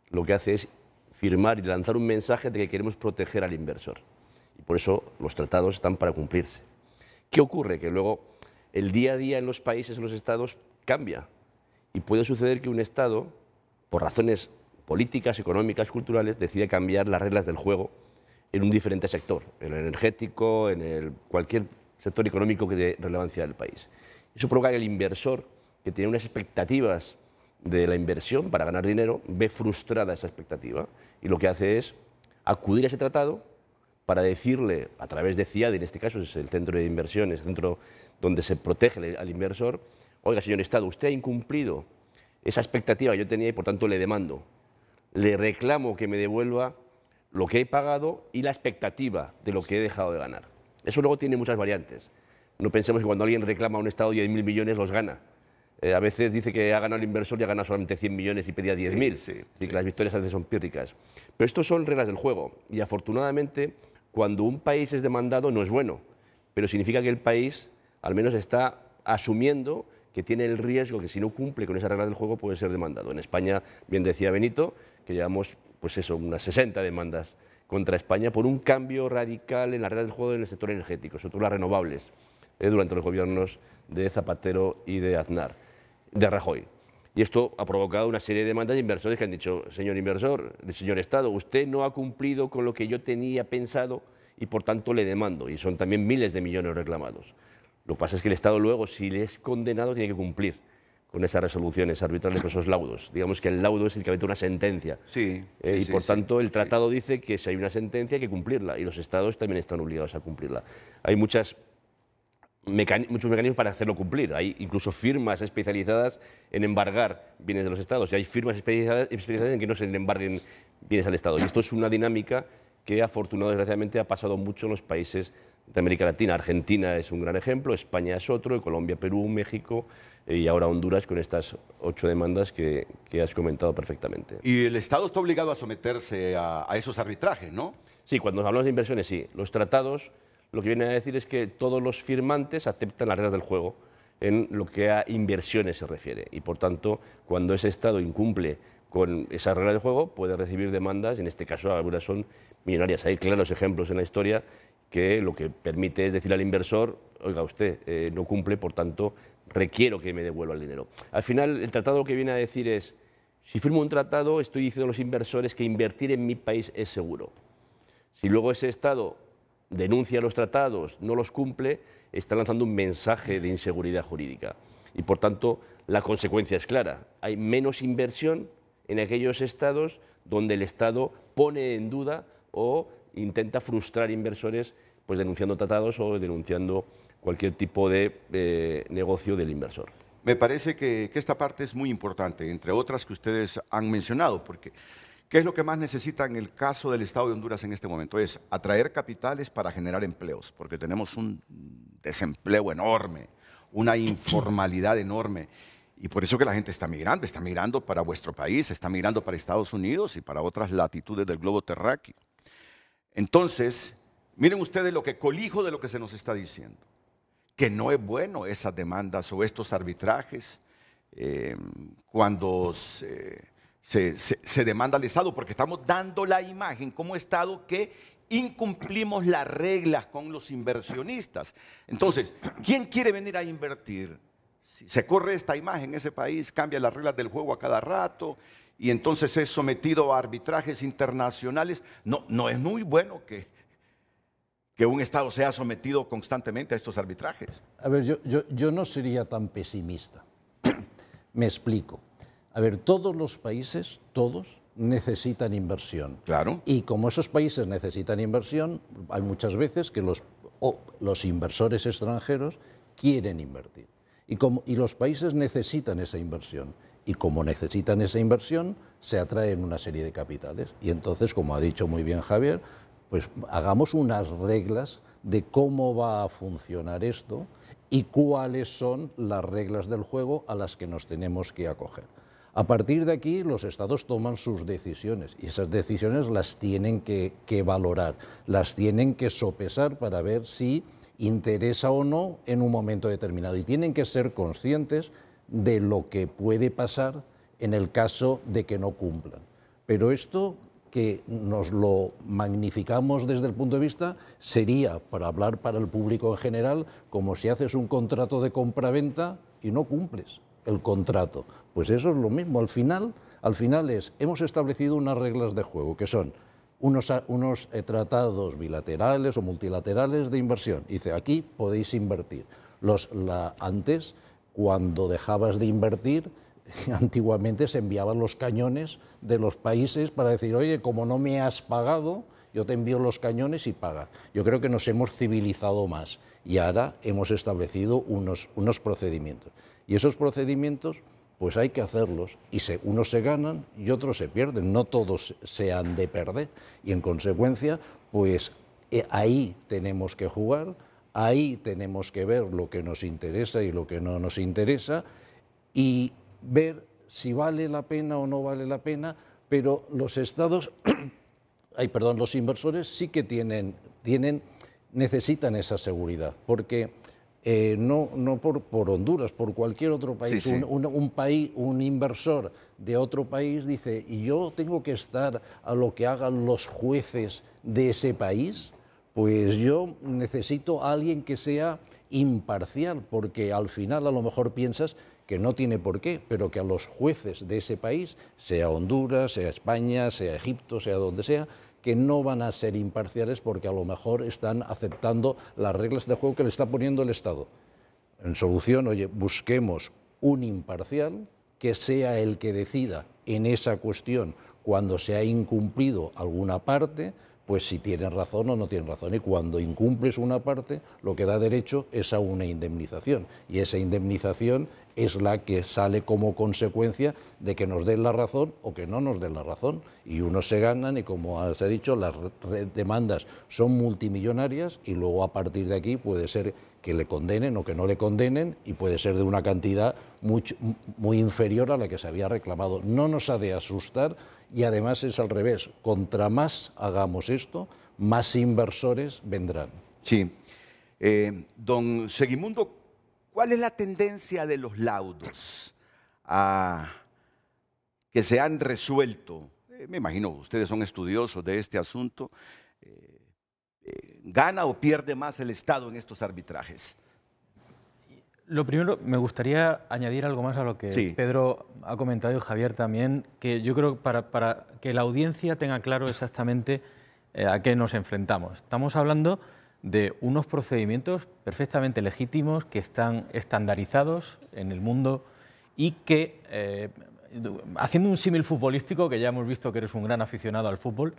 lo que hace es firmar y lanzar un mensaje de que queremos proteger al inversor. Y por eso los tratados están para cumplirse. ¿Qué ocurre? Que luego el día a día en los países, en los Estados, cambia. Y puede suceder que un Estado, por razones políticas, económicas, culturales, decide cambiar las reglas del juego en un diferente sector, en el energético, en cualquier sector económico que dé relevancia al país. Eso provoca que el inversor, que tiene unas expectativas de la inversión para ganar dinero, ve frustrada esa expectativa y lo que hace es acudir a ese tratado para decirle, a través de CIADI, en este caso es el centro de inversiones, el centro donde se protege al inversor, oiga, señor Estado, usted ha incumplido esa expectativa que yo tenía y por tanto le demando, le reclamo que me devuelva lo que he pagado y la expectativa de lo que he dejado de ganar. Eso luego tiene muchas variantes. No pensemos que cuando alguien reclama a un Estado 10.000 millones los gana. A veces dice que ha ganado el inversor y ha ganado solamente 100 millones y pedía 10.000. Sí, que las victorias a veces son pírricas. Pero estos son reglas del juego y afortunadamente cuando un país es demandado no es bueno, pero significa que el país al menos está asumiendo que tiene el riesgo que si no cumple con esas reglas del juego puede ser demandado. En España, bien decía Benito, que llevamos pues eso, unas 60 demandas contra España por un cambio radical en las reglas del juego en el sector energético, sobre todo las renovables, durante los gobiernos de Zapatero y de Aznar, de Rajoy. Y esto ha provocado una serie de demandas de inversores que han dicho, señor inversor, señor Estado, usted no ha cumplido con lo que yo tenía pensado y por tanto le demando. Y son también miles de millones reclamados. Lo que pasa es que el Estado luego, si le es condenado, tiene que cumplir con esas resoluciones arbitrales, con esos laudos. Digamos que el laudo es el que mete una sentencia. Y por tanto el tratado dice que si hay una sentencia hay que cumplirla y los Estados también están obligados a cumplirla. Hay muchos mecanismos para hacerlo cumplir. Hay incluso firmas especializadas en embargar bienes de los Estados y hay firmas especializadas en que no se embarguen bienes al Estado. Y esto es una dinámica que afortunadamente, desgraciadamente, ha pasado mucho en los países de América Latina. Argentina es un gran ejemplo, España es otro, Colombia, Perú, México y ahora Honduras con estas 8 demandas que has comentado perfectamente. Y el Estado está obligado a someterse a esos arbitrajes, ¿no? Sí, cuando hablamos de inversiones, sí. Los tratados lo que vienen a decir es que todos los firmantes aceptan las reglas del juego en lo que a inversiones se refiere. Y por tanto, cuando ese Estado incumple con esas reglas del juego, puede recibir demandas, en este caso algunas son millonarias. Hay claros ejemplos en la historia que lo que permite es decir al inversor, oiga usted, no cumple, por tanto, requiero que me devuelva el dinero. Al final, el tratado lo que viene a decir es, si firmo un tratado, estoy diciendo a los inversores que invertir en mi país es seguro. Si luego ese Estado denuncia los tratados, no los cumple, está lanzando un mensaje de inseguridad jurídica. Y por tanto, la consecuencia es clara. Hay menos inversión en aquellos estados donde el Estado pone en duda o intenta frustrar inversores pues denunciando tratados o denunciando cualquier tipo de negocio del inversor. Me parece que esta parte es muy importante, entre otras que ustedes han mencionado, porque ¿qué es lo que más necesita en el caso del Estado de Honduras en este momento? Es atraer capitales para generar empleos, porque tenemos un desempleo enorme, una informalidad enorme. Y por eso que la gente está migrando para vuestro país, está migrando para Estados Unidos y para otras latitudes del globo terráqueo. Entonces, miren ustedes lo que colijo de lo que se nos está diciendo, que no es bueno esas demandas o estos arbitrajes cuando se demanda al Estado, porque estamos dando la imagen como Estado que incumplimos las reglas con los inversionistas. Entonces, ¿quién quiere venir a invertir? Si se corre esta imagen, ese país cambia las reglas del juego a cada rato y entonces es sometido a arbitrajes internacionales. No es muy bueno que un Estado sea sometido constantemente a estos arbitrajes. A ver, yo no sería tan pesimista. Me explico. A ver, todos los países, todos, necesitan inversión. Claro. Y como esos países necesitan inversión, hay muchas veces que los inversores extranjeros quieren invertir. Y los países necesitan esa inversión. Y como necesitan esa inversión, se atraen una serie de capitales. Y entonces, como ha dicho muy bien Javier, pues hagamos unas reglas de cómo va a funcionar esto y cuáles son las reglas del juego a las que nos tenemos que acoger. A partir de aquí, los estados toman sus decisiones y esas decisiones las tienen que valorar, las tienen que sopesar para ver si interesa o no en un momento determinado. Y tienen que ser conscientes de lo que puede pasar en el caso de que no cumplan. Pero esto, que nos lo magnificamos desde el punto de vista, sería, para hablar para el público en general, como si haces un contrato de compraventa y no cumples el contrato. Pues eso es lo mismo. Al final hemos establecido unas reglas de juego, que son unos tratados bilaterales o multilaterales de inversión. Dice, aquí podéis invertir. Antes, cuando dejabas de invertir, antiguamente se enviaban los cañones de los países para decir, oye, como no me has pagado, yo te envío los cañones y pagas. Yo creo que nos hemos civilizado más y ahora hemos establecido unos procedimientos. Y esos procedimientos, pues hay que hacerlos, y unos se ganan y otros se pierden, no todos se han de perder, y en consecuencia, pues ahí tenemos que jugar, ahí tenemos que ver lo que nos interesa y lo que no nos interesa, y ver si vale la pena o no vale la pena, pero los estados, los inversores sí que necesitan esa seguridad, porque no por Honduras, por cualquier otro país. Sí, sí. Un inversor de otro país dice, ¿y yo tengo que estar a lo que hagan los jueces de ese país? Pues yo necesito a alguien que sea imparcial, porque al final a lo mejor piensas que no tiene por qué, pero que a los jueces de ese país, sea Honduras, sea España, sea Egipto, sea donde sea, que no van a ser imparciales porque a lo mejor están aceptando las reglas de juego que le está poniendo el Estado. En solución, oye, busquemos un imparcial que sea el que decida en esa cuestión cuando se ha incumplido alguna parte, pues si tienen razón o no tienen razón. Y cuando incumples una parte, lo que da derecho es a una indemnización. Y esa indemnización es la que sale como consecuencia de que nos den la razón o que no nos den la razón. Y unos se ganan y, como se ha dicho, las demandas son multimillonarias y luego a partir de aquí puede ser que le condenen o que no le condenen y puede ser de una cantidad muy inferior a la que se había reclamado. No nos ha de asustar. Y además es al revés, contra más hagamos esto, más inversores vendrán. Sí. Don Segimundo, ¿cuál es la tendencia de los laudos que se han resuelto? Me imagino, ustedes son estudiosos de este asunto. ¿Gana o pierde más el Estado en estos arbitrajes? Lo primero, me gustaría añadir algo más a lo que Pedro ha comentado y Javier también, que yo creo que para que la audiencia tenga claro exactamente a qué nos enfrentamos. Estamos hablando de unos procedimientos perfectamente legítimos que están estandarizados en el mundo y que, haciendo un símil futbolístico, que ya hemos visto que eres un gran aficionado al fútbol,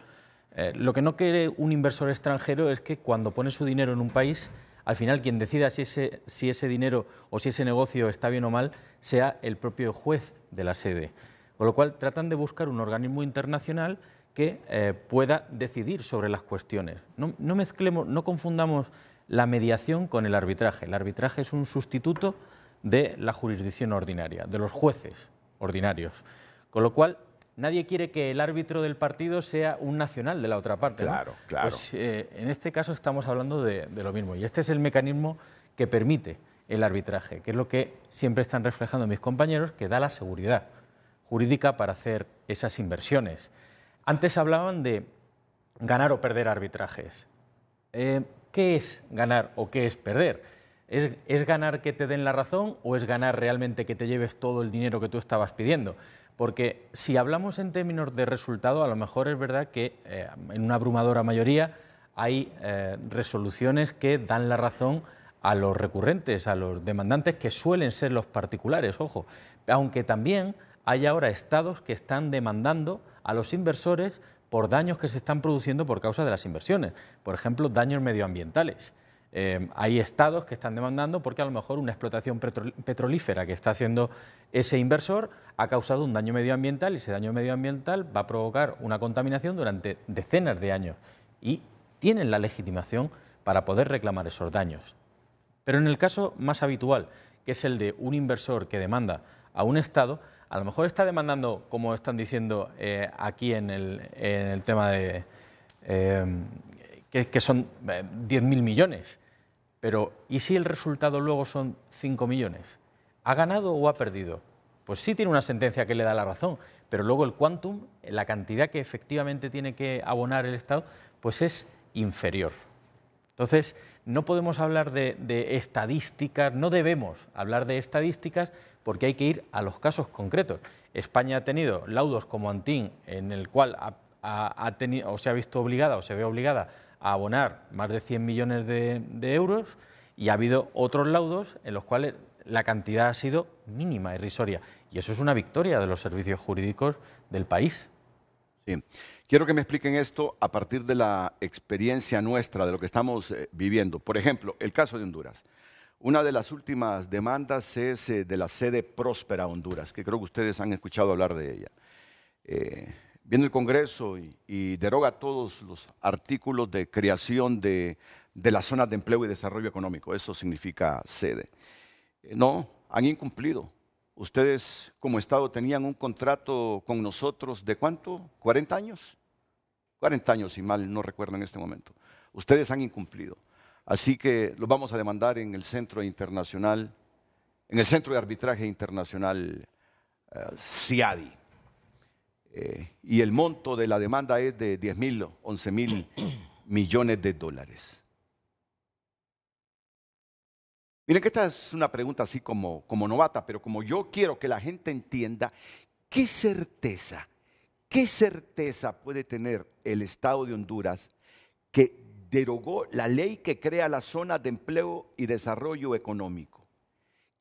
lo que no quiere un inversor extranjero es que cuando pone su dinero en un país, al final quien decida si ese dinero o si ese negocio está bien o mal sea el propio juez de la sede. Con lo cual tratan de buscar un organismo internacional que pueda decidir sobre las cuestiones. No mezclemos, no confundamos la mediación con el arbitraje. El arbitraje es un sustituto de la jurisdicción ordinaria, de los jueces ordinarios. Con lo cual nadie quiere que el árbitro del partido sea un nacional de la otra parte. Claro, ¿no? claro. Pues, en este caso estamos hablando de lo mismo. Y este es el mecanismo que permite el arbitraje, que es lo que siempre están reflejando mis compañeros, que da la seguridad jurídica para hacer esas inversiones. Antes hablaban de ganar o perder arbitrajes. ¿Qué es ganar o qué es perder? ¿Es ganar que te den la razón o es ganar realmente que te lleves todo el dinero que tú estabas pidiendo? Porque si hablamos en términos de resultado, a lo mejor es verdad que en una abrumadora mayoría hay resoluciones que dan la razón a los recurrentes, a los demandantes, que suelen ser los particulares, ojo. Aunque también hay ahora estados que están demandando a los inversores por daños que se están produciendo por causa de las inversiones. Por ejemplo, daños medioambientales. Hay estados que están demandando porque a lo mejor una explotación petrolífera que está haciendo ese inversor ha causado un daño medioambiental y ese daño medioambiental va a provocar una contaminación durante decenas de años y tienen la legitimación para poder reclamar esos daños. Pero en el caso más habitual, que es el de un inversor que demanda a un estado, a lo mejor está demandando, como están diciendo aquí en el tema de que son 10.000 millones. Pero, ¿y si el resultado luego son 5 millones? ¿Ha ganado o ha perdido? Pues sí tiene una sentencia que le da la razón, pero luego el quantum, la cantidad que efectivamente tiene que abonar el Estado, pues es inferior. Entonces, no podemos hablar de estadísticas, no debemos hablar de estadísticas porque hay que ir a los casos concretos. España ha tenido laudos como Antin, en el cual ha tenido, o se ha visto obligada o se ve obligada a abonar más de 100 millones de euros, y ha habido otros laudos en los cuales la cantidad ha sido mínima, irrisoria. Y eso es una victoria de los servicios jurídicos del país. Sí. Quiero que me expliquen esto a partir de la experiencia nuestra, de lo que estamos viviendo. Por ejemplo, el caso de Honduras. Una de las últimas demandas es de la sede Próspera Honduras, que creo que ustedes han escuchado hablar de ella. Viene el Congreso y deroga todos los artículos de creación de las zonas de empleo y desarrollo económico. Eso significa sede. No, han incumplido. Ustedes como Estado tenían un contrato con nosotros de ¿cuánto? ¿40 años? 40 años, si mal no recuerdo en este momento. Ustedes han incumplido. Así que los vamos a demandar en el Centro Internacional, en el Centro de Arbitraje Internacional CIADI. Y el monto de la demanda es de 10.000, 11.000 millones de dólares. Miren que esta es una pregunta así como novata, pero como yo quiero que la gente entienda, ¿qué certeza puede tener el Estado de Honduras que derogó la ley que crea las zonas de empleo y desarrollo económico?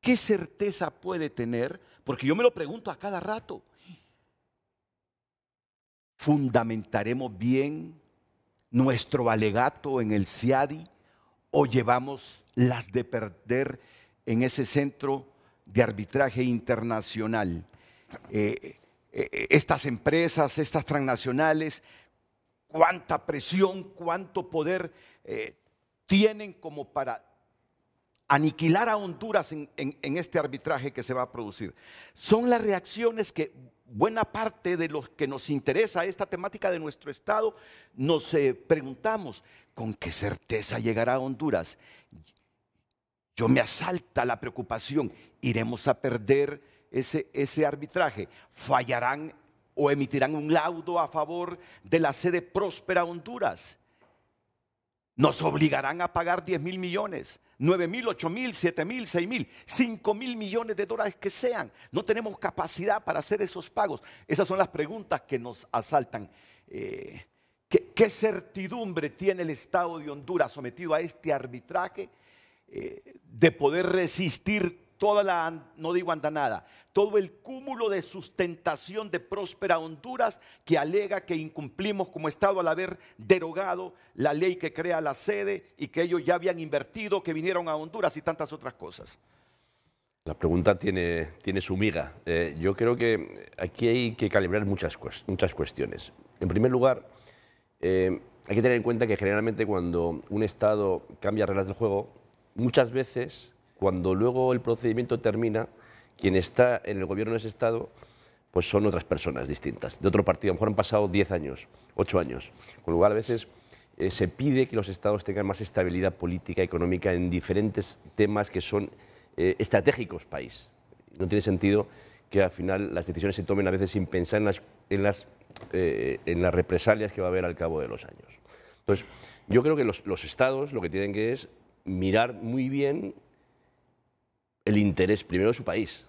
¿Qué certeza puede tener? Porque yo me lo pregunto a cada rato. ¿Fundamentaremos bien nuestro alegato en el CIADI o llevamos las de perder en ese centro de arbitraje internacional? Estas empresas, estas transnacionales, cuánta presión, cuánto poder tienen como para aniquilar a Honduras en este arbitraje que se va a producir. Son las reacciones que buena parte de los que nos interesa esta temática de nuestro Estado nos preguntamos, ¿con qué certeza llegará a Honduras? Yo me asalta la preocupación, ¿iremos a perder ese arbitraje? ¿Fallarán o emitirán un laudo a favor de la sede próspera Honduras? ¿Nos obligarán a pagar 10.000 millones, 9.000, 8.000, 7.000, 6.000, 5.000 millones de dólares que sean? No tenemos capacidad para hacer esos pagos. Esas son las preguntas que nos asaltan. ¿Qué certidumbre tiene el Estado de Honduras sometido a este arbitraje de poder resistir toda la, no digo andanada, todo el cúmulo de sustentación de próspera Honduras que alega que incumplimos como Estado al haber derogado la ley que crea la sede y que ellos ya habían invertido, que vinieron a Honduras y tantas otras cosas? La pregunta tiene su miga. Yo creo que aquí hay que calibrar muchas cuestiones. En primer lugar, hay que tener en cuenta que generalmente cuando un Estado cambia reglas del juego, muchas veces, cuando luego el procedimiento termina, quien está en el gobierno de ese Estado, pues son otras personas distintas, de otro partido. A lo mejor han pasado 10 años, 8 años. Con lo cual, a veces se pide que los Estados tengan más estabilidad política, económica, en diferentes temas que son estratégicos país. No tiene sentido que al final las decisiones se tomen a veces sin pensar en las represalias que va a haber al cabo de los años. Entonces, yo creo que los Estados lo que tienen que es mirar muy bien el interés primero de su país,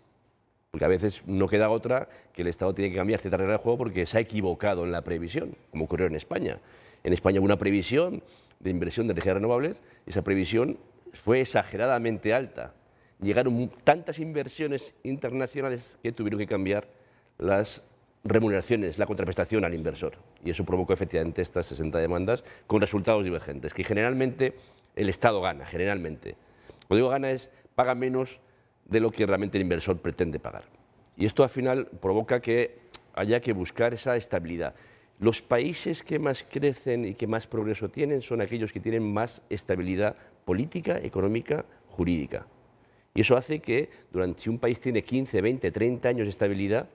porque a veces no queda otra que el Estado tiene que cambiar cierta regla de juego porque se ha equivocado en la previsión, como ocurrió en España. En España hubo una previsión de inversión de energías renovables y esa previsión fue exageradamente alta. Llegaron tantas inversiones internacionales que tuvieron que cambiar las remuneraciones, la contraprestación al inversor. Y eso provocó efectivamente estas 60 demandas con resultados divergentes, que generalmente el Estado gana, generalmente. Cuando digo gana es paga menos de lo que realmente el inversor pretende pagar. Y esto al final provoca que haya que buscar esa estabilidad. Los países que más crecen y que más progreso tienen son aquellos que tienen más estabilidad política, económica, jurídica. Y eso hace que si un país tiene 15, 20, 30 años de estabilidad,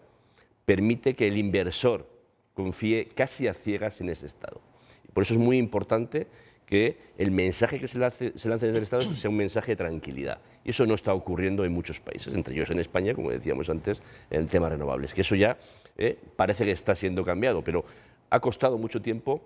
permite que el inversor confíe casi a ciegas en ese Estado. Y por eso es muy importante que el mensaje que se lance desde el Estado sea un mensaje de tranquilidad. Y eso no está ocurriendo en muchos países, entre ellos en España, como decíamos antes, en el tema renovables, que eso ya parece que está siendo cambiado, pero ha costado mucho tiempo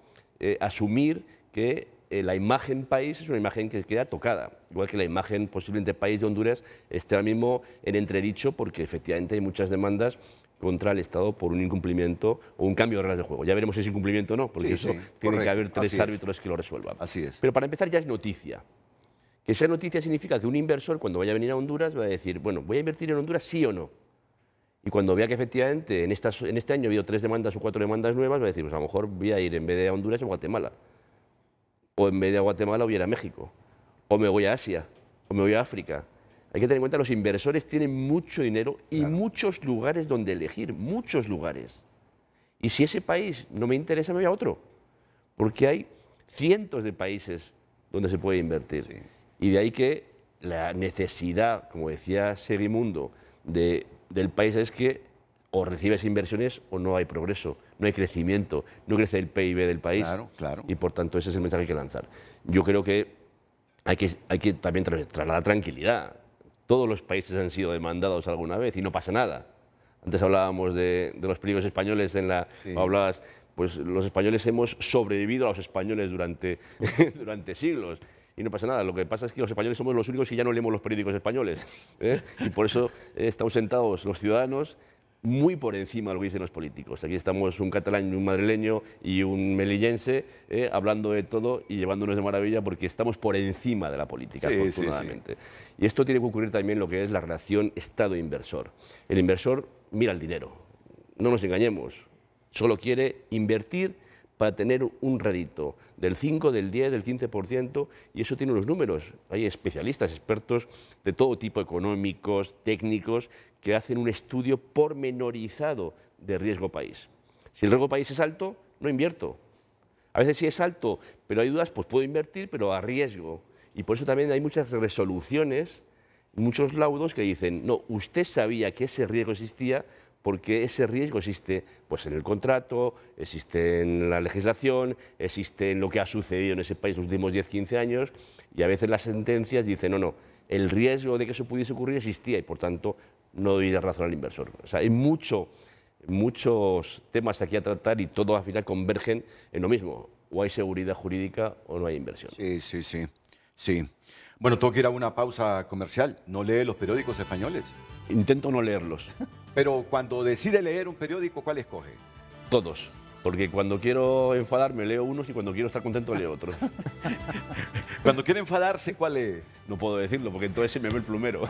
asumir que la imagen país es una imagen que queda tocada, igual que la imagen posiblemente país de Honduras esté ahora mismo en entredicho porque efectivamente hay muchas demandas contra el Estado por un incumplimiento o un cambio de reglas de juego. Ya veremos si es incumplimiento o no, porque eso tiene que haber 3 árbitros que lo resuelvan. Así es. Pero para empezar ya es noticia. Que esa noticia significa que un inversor cuando vaya a venir a Honduras va a decir, bueno, ¿voy a invertir en Honduras sí o no? Y cuando vea que efectivamente en este año ha habido 3 demandas o 4 demandas nuevas, va a decir, pues a lo mejor voy a ir en vez de a Honduras a Guatemala. O en vez de a Guatemala voy a ir a México. O me voy a Asia. O me voy a África. Hay que tener en cuenta que los inversores tienen mucho dinero y muchos lugares donde elegir, muchos lugares. Y si ese país no me interesa, me voy a otro. Porque hay cientos de países donde se puede invertir. Sí. Y de ahí que la necesidad, como decía Segimundo, del país es que o recibes inversiones o no hay progreso, no hay crecimiento, no crece el PIB del país. Claro, claro. Y por tanto ese es el mensaje que hay que lanzar. Yo creo que hay que también trasladar tranquilidad. Todos los países han sido demandados alguna vez y no pasa nada. Antes hablábamos de los peligros españoles hablabas, pues los españoles hemos sobrevivido a los españoles durante siglos. y no pasa nada. Lo que pasa es que los españoles somos los únicos que ya no leemos los periódicos españoles, ¿eh? Y por eso estamos sentados los ciudadanos muy por encima de lo que dicen los políticos. Aquí estamos un catalán, un madrileño y un melillense hablando de todo y llevándonos de maravilla porque estamos por encima de la política, afortunadamente. Sí. Y esto tiene que ocurrir también lo que es la relación Estado-inversor. El inversor mira el dinero, no nos engañemos, solo quiere invertir para tener un rédito del 5, del 10, del 15%, y eso tiene los números. Hay especialistas, expertos de todo tipo, económicos, técnicos, que hacen un estudio pormenorizado de riesgo país. Si el riesgo país es alto, no invierto. A veces si es alto, pero hay dudas, pues puedo invertir, pero a riesgo. Y por eso también hay muchas resoluciones, muchos laudos que dicen, no, usted sabía que ese riesgo existía, porque ese riesgo existe pues, en el contrato, existe en la legislación, existe en lo que ha sucedido en ese país los últimos 10-15 años, y a veces las sentencias dicen, no, el riesgo de que eso pudiese ocurrir existía y, por tanto, no doy la razón al inversor. O sea, hay muchos temas aquí a tratar y todos al final convergen en lo mismo. O hay seguridad jurídica o no hay inversión. Sí. Bueno, tengo que ir a una pausa comercial. ¿No lee los periódicos españoles? Intento no leerlos. Pero cuando decide leer un periódico, ¿cuál escoge? Todos. Porque cuando quiero enfadarme leo unos y cuando quiero estar contento leo otros. Cuando quiere enfadarse, ¿cuál lee? No puedo decirlo porque entonces se me ve el plumero.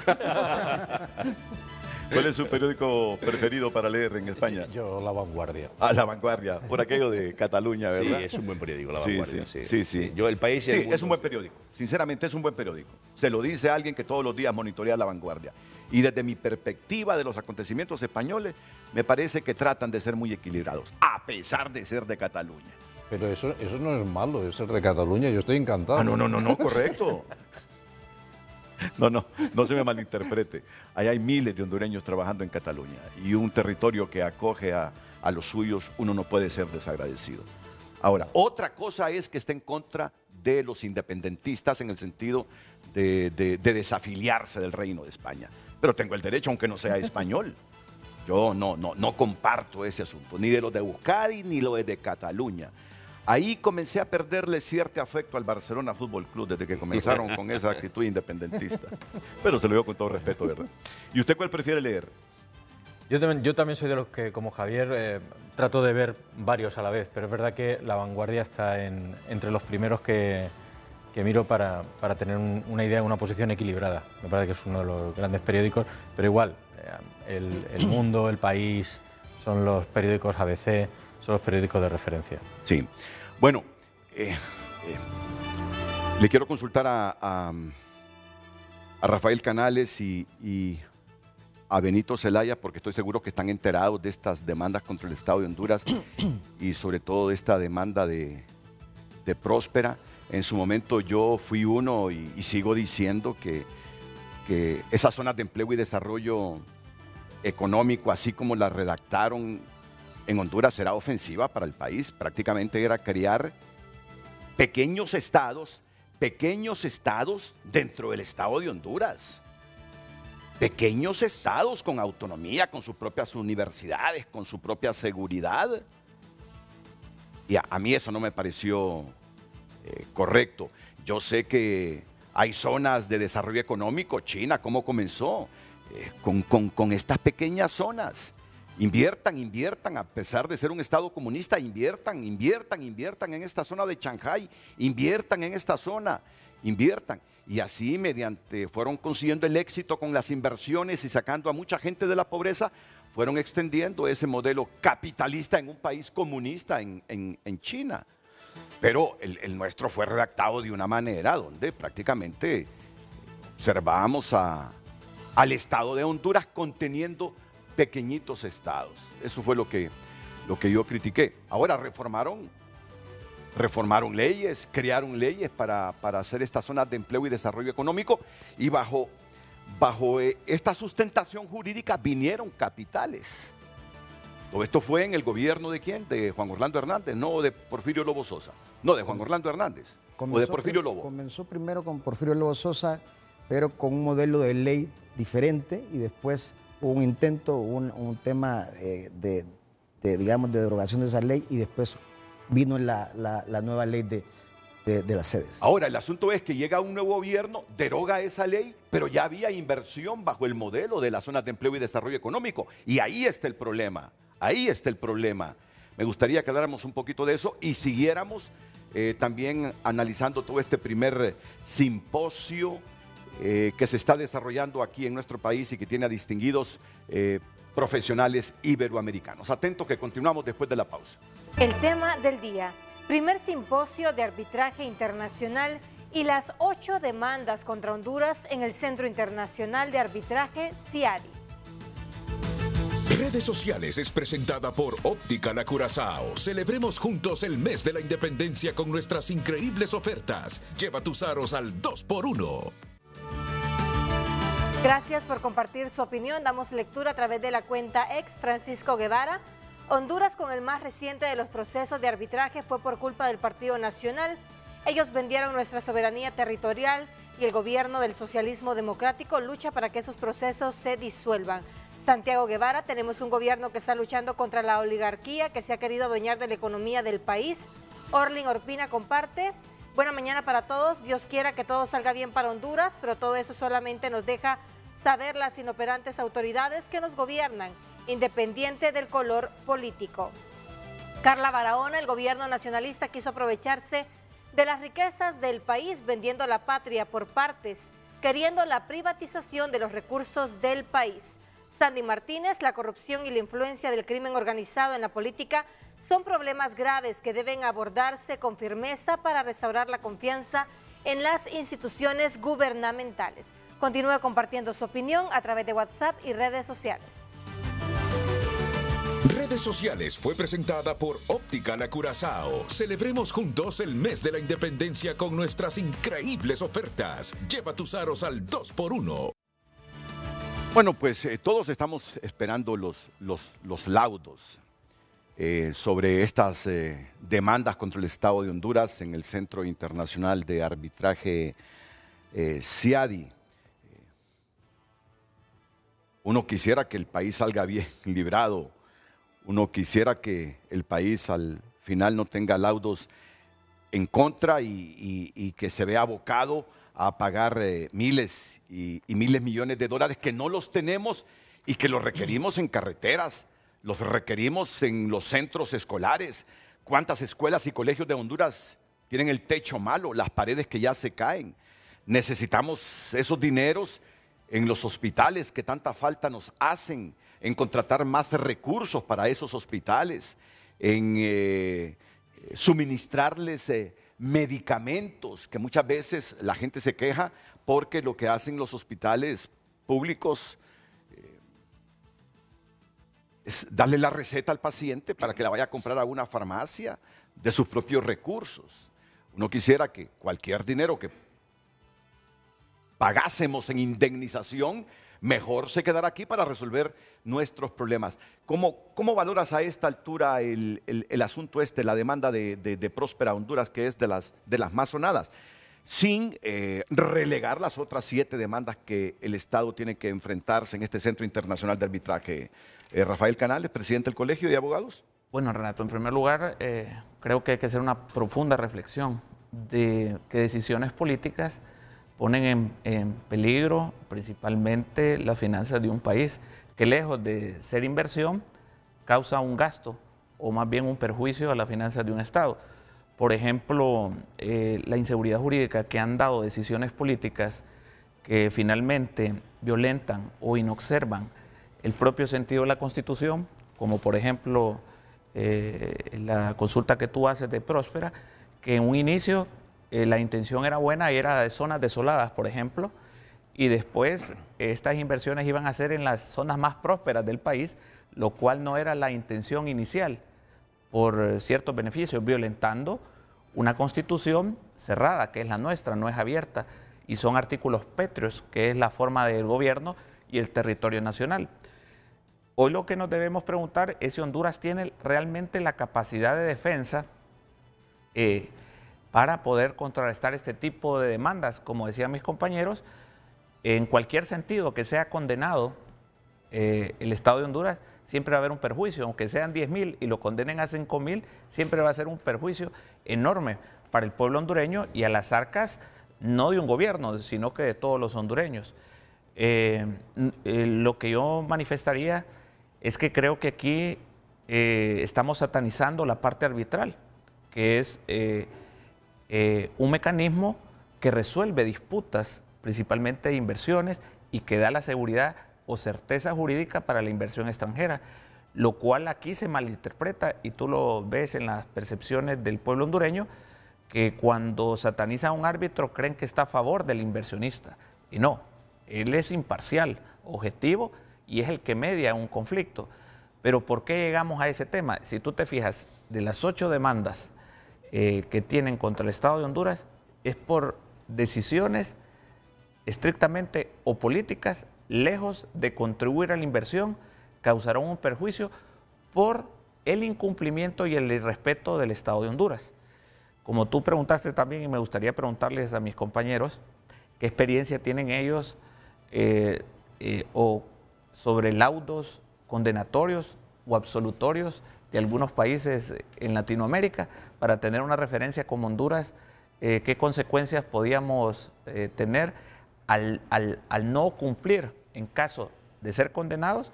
¿Cuál es su periódico preferido para leer en España? Yo, La Vanguardia. Ah, La Vanguardia, por aquello de Cataluña, ¿verdad? Sí, es un buen periódico, La Vanguardia. Sí. Yo, El País y el Sí, mundo. es un buen periódico. Sinceramente, es un buen periódico. Se lo dice alguien que todos los días monitorea La Vanguardia. Y desde mi perspectiva de los acontecimientos españoles, me parece que tratan de ser muy equilibrados, a pesar de ser de Cataluña. Pero eso no es malo, es ser de Cataluña, yo estoy encantado. Ah, no, correcto. No se me malinterprete. Ahí hay miles de hondureños trabajando en Cataluña y un territorio que acoge a los suyos, uno no puede ser desagradecido. Ahora, otra cosa es que esté en contra de los independentistas en el sentido de desafiliarse del Reino de España. Pero tengo el derecho, aunque no sea español. Yo no comparto ese asunto, ni de los de Euskadi ni lo de Cataluña. Ahí comencé a perderle cierto afecto al Barcelona Fútbol Club desde que comenzaron con esa actitud independentista. Pero se lo digo con todo respeto, ¿verdad? ¿Y usted cuál prefiere leer? Yo también soy de los que, como Javier, trato de ver varios a la vez, pero es verdad que La Vanguardia está entre los primeros que miro para tener una idea, una posición equilibrada. Me parece que es uno de los grandes periódicos, pero igual, El Mundo, El País, son los periódicos ABC, son los periódicos de referencia. Sí. Bueno, le quiero consultar a Rafael Canales y a Benito Zelaya, porque estoy seguro que están enterados de estas demandas contra el Estado de Honduras y sobre todo de esta demanda de Próspera. En su momento yo fui uno y sigo diciendo que esas zonas de empleo y desarrollo económico, así como las redactaron en Honduras, será ofensiva para el país. Prácticamente era crear pequeños estados dentro del Estado de Honduras. Pequeños estados con autonomía, con sus propias universidades, con su propia seguridad. Y a mí eso no me pareció correcto. Yo sé que hay zonas de desarrollo económico. China, ¿cómo comenzó? Con estas pequeñas zonas. Inviertan, a pesar de ser un Estado comunista, inviertan en esta zona de Shanghái, inviertan en esta zona, inviertan. Y así, fueron consiguiendo el éxito con las inversiones y sacando a mucha gente de la pobreza, fueron extendiendo ese modelo capitalista en un país comunista en China. Pero el nuestro fue redactado de una manera donde prácticamente observábamos al Estado de Honduras conteniendo pequeñitos estados. Eso fue lo que yo critiqué. Ahora reformaron leyes, crearon leyes para hacer estas zonas de empleo y desarrollo económico, y bajo esta sustentación jurídica vinieron capitales. Todo esto fue en el gobierno ¿de quién? De Juan Orlando Hernández, no de Porfirio Lobo Sosa. No, de Juan Orlando Hernández. O de Porfirio Lobo. Comenzó primero con Porfirio Lobo Sosa, pero con un modelo de ley diferente, y después hubo un intento, un tema de derogación de esa ley, y después vino la nueva ley de de las sedes. Ahora, el asunto es que llega un nuevo gobierno, deroga esa ley, pero ya había inversión bajo el modelo de las zonas de empleo y desarrollo económico. Y ahí está el problema, ahí está el problema. Me gustaría que habláramos un poquito de eso y siguiéramos también analizando todo este primer simposio que se está desarrollando aquí en nuestro país y que tiene a distinguidos profesionales iberoamericanos. Atento que continuamos después de la pausa. El tema del día: primer simposio de arbitraje internacional y las 8 demandas contra Honduras en el Centro Internacional de Arbitraje, CIADI. Redes Sociales es presentada por Óptica La Curazao. Celebremos juntos el mes de la independencia con nuestras increíbles ofertas. Lleva tus aros al 2x1. Gracias por compartir su opinión. Damos lectura a través de la cuenta ex Francisco Guevara. Honduras, con el más reciente de los procesos de arbitraje, fue por culpa del Partido Nacional. Ellos vendieron nuestra soberanía territorial y el gobierno del socialismo democrático lucha para que esos procesos se disuelvan. Santiago Guevara: tenemos un gobierno que está luchando contra la oligarquía que se ha querido adueñar de la economía del país. Orlin Orpina comparte: buena mañana para todos, Dios quiera que todo salga bien para Honduras, pero todo eso solamente nos deja saber las inoperantes autoridades que nos gobiernan, independiente del color político. Carla Barahona: el gobierno nacionalista quiso aprovecharse de las riquezas del país vendiendo la patria por partes, queriendo la privatización de los recursos del país. Sandy Martínez: la corrupción y la influencia del crimen organizado en la política son problemas graves que deben abordarse con firmeza para restaurar la confianza en las instituciones gubernamentales. Continúe compartiendo su opinión a través de WhatsApp y redes sociales. Redes Sociales fue presentada por Óptica La Curazao. Celebremos juntos el mes de la independencia con nuestras increíbles ofertas. Lleva tus aros al 2x1. Bueno, pues todos estamos esperando los laudos sobre estas demandas contra el Estado de Honduras en el Centro Internacional de Arbitraje CIADI. Uno quisiera que el país salga bien librado. Uno quisiera que el país al final no tenga laudos en contra y que se vea abocado a pagar miles y miles millones de dólares que no los tenemos y que los requerimos en carreteras, los requerimos en los centros escolares. ¿Cuántas escuelas y colegios de Honduras tienen el techo malo, las paredes que ya se caen? Necesitamos esos dineros en los hospitales que tanta falta nos hacen, en contratar más recursos para esos hospitales, en suministrarles medicamentos, que muchas veces la gente se queja porque lo que hacen los hospitales públicos es darle la receta al paciente para que la vaya a comprar a una farmacia de sus propios recursos. Uno quisiera que cualquier dinero que pagásemos en indemnización, mejor se quedara aquí para resolver nuestros problemas. ¿Cómo valoras a esta altura el asunto la demanda de Próspera Honduras, que es de las más sonadas, sin relegar las otras 7 demandas que el Estado tiene que enfrentarse en este Centro Internacional de Arbitraje? Rafael Canales, presidente del Colegio de Abogados. Bueno, Renato, en primer lugar, creo que hay que hacer una profunda reflexión de que decisiones políticas ponen en peligro principalmente las finanzas de un país, que lejos de ser inversión, causa un gasto o más bien un perjuicio a las finanzas de un Estado. Por ejemplo, la inseguridad jurídica que han dado decisiones políticas que finalmente violentan o inobservan el propio sentido de la Constitución, como por ejemplo la consulta que tú haces de Próspera, que en un inicio la intención era buena y era de zonas desoladas, por ejemplo, y después estas inversiones iban a ser en las zonas más prósperas del país, lo cual no era la intención inicial, por ciertos beneficios, violentando una constitución cerrada, que es la nuestra, no es abierta, y son artículos pétreos, que es la forma del gobierno y el territorio nacional. Hoy lo que nos debemos preguntar es si Honduras tiene realmente la capacidad de defensa para poder contrarrestar este tipo de demandas. Como decían mis compañeros, en cualquier sentido que sea condenado el Estado de Honduras, siempre va a haber un perjuicio, aunque sean 10.000 y lo condenen a 5.000, siempre va a ser un perjuicio enorme para el pueblo hondureño y a las arcas no de un gobierno, sino que de todos los hondureños. Lo que yo manifestaría es que creo que aquí estamos satanizando la parte arbitral, que es un mecanismo que resuelve disputas, principalmente de inversiones, y que da la seguridad o certeza jurídica para la inversión extranjera, lo cual aquí se malinterpreta y tú lo ves en las percepciones del pueblo hondureño, que cuando satanizan a un árbitro creen que está a favor del inversionista, y no, él es imparcial, objetivo, y es el que media un conflicto. Pero ¿por qué llegamos a ese tema? Si tú te fijas, de las 8 demandas que tienen contra el Estado de Honduras, es por decisiones estrictamente o políticas, lejos de contribuir a la inversión, causarán un perjuicio por el incumplimiento y el irrespeto del Estado de Honduras. Como tú preguntaste también, y me gustaría preguntarles a mis compañeros, ¿qué experiencia tienen ellos o sobre laudos condenatorios o absolutorios de algunos países en Latinoamérica para tener una referencia como Honduras? ¿Qué consecuencias podíamos tener al no cumplir en caso de ser condenados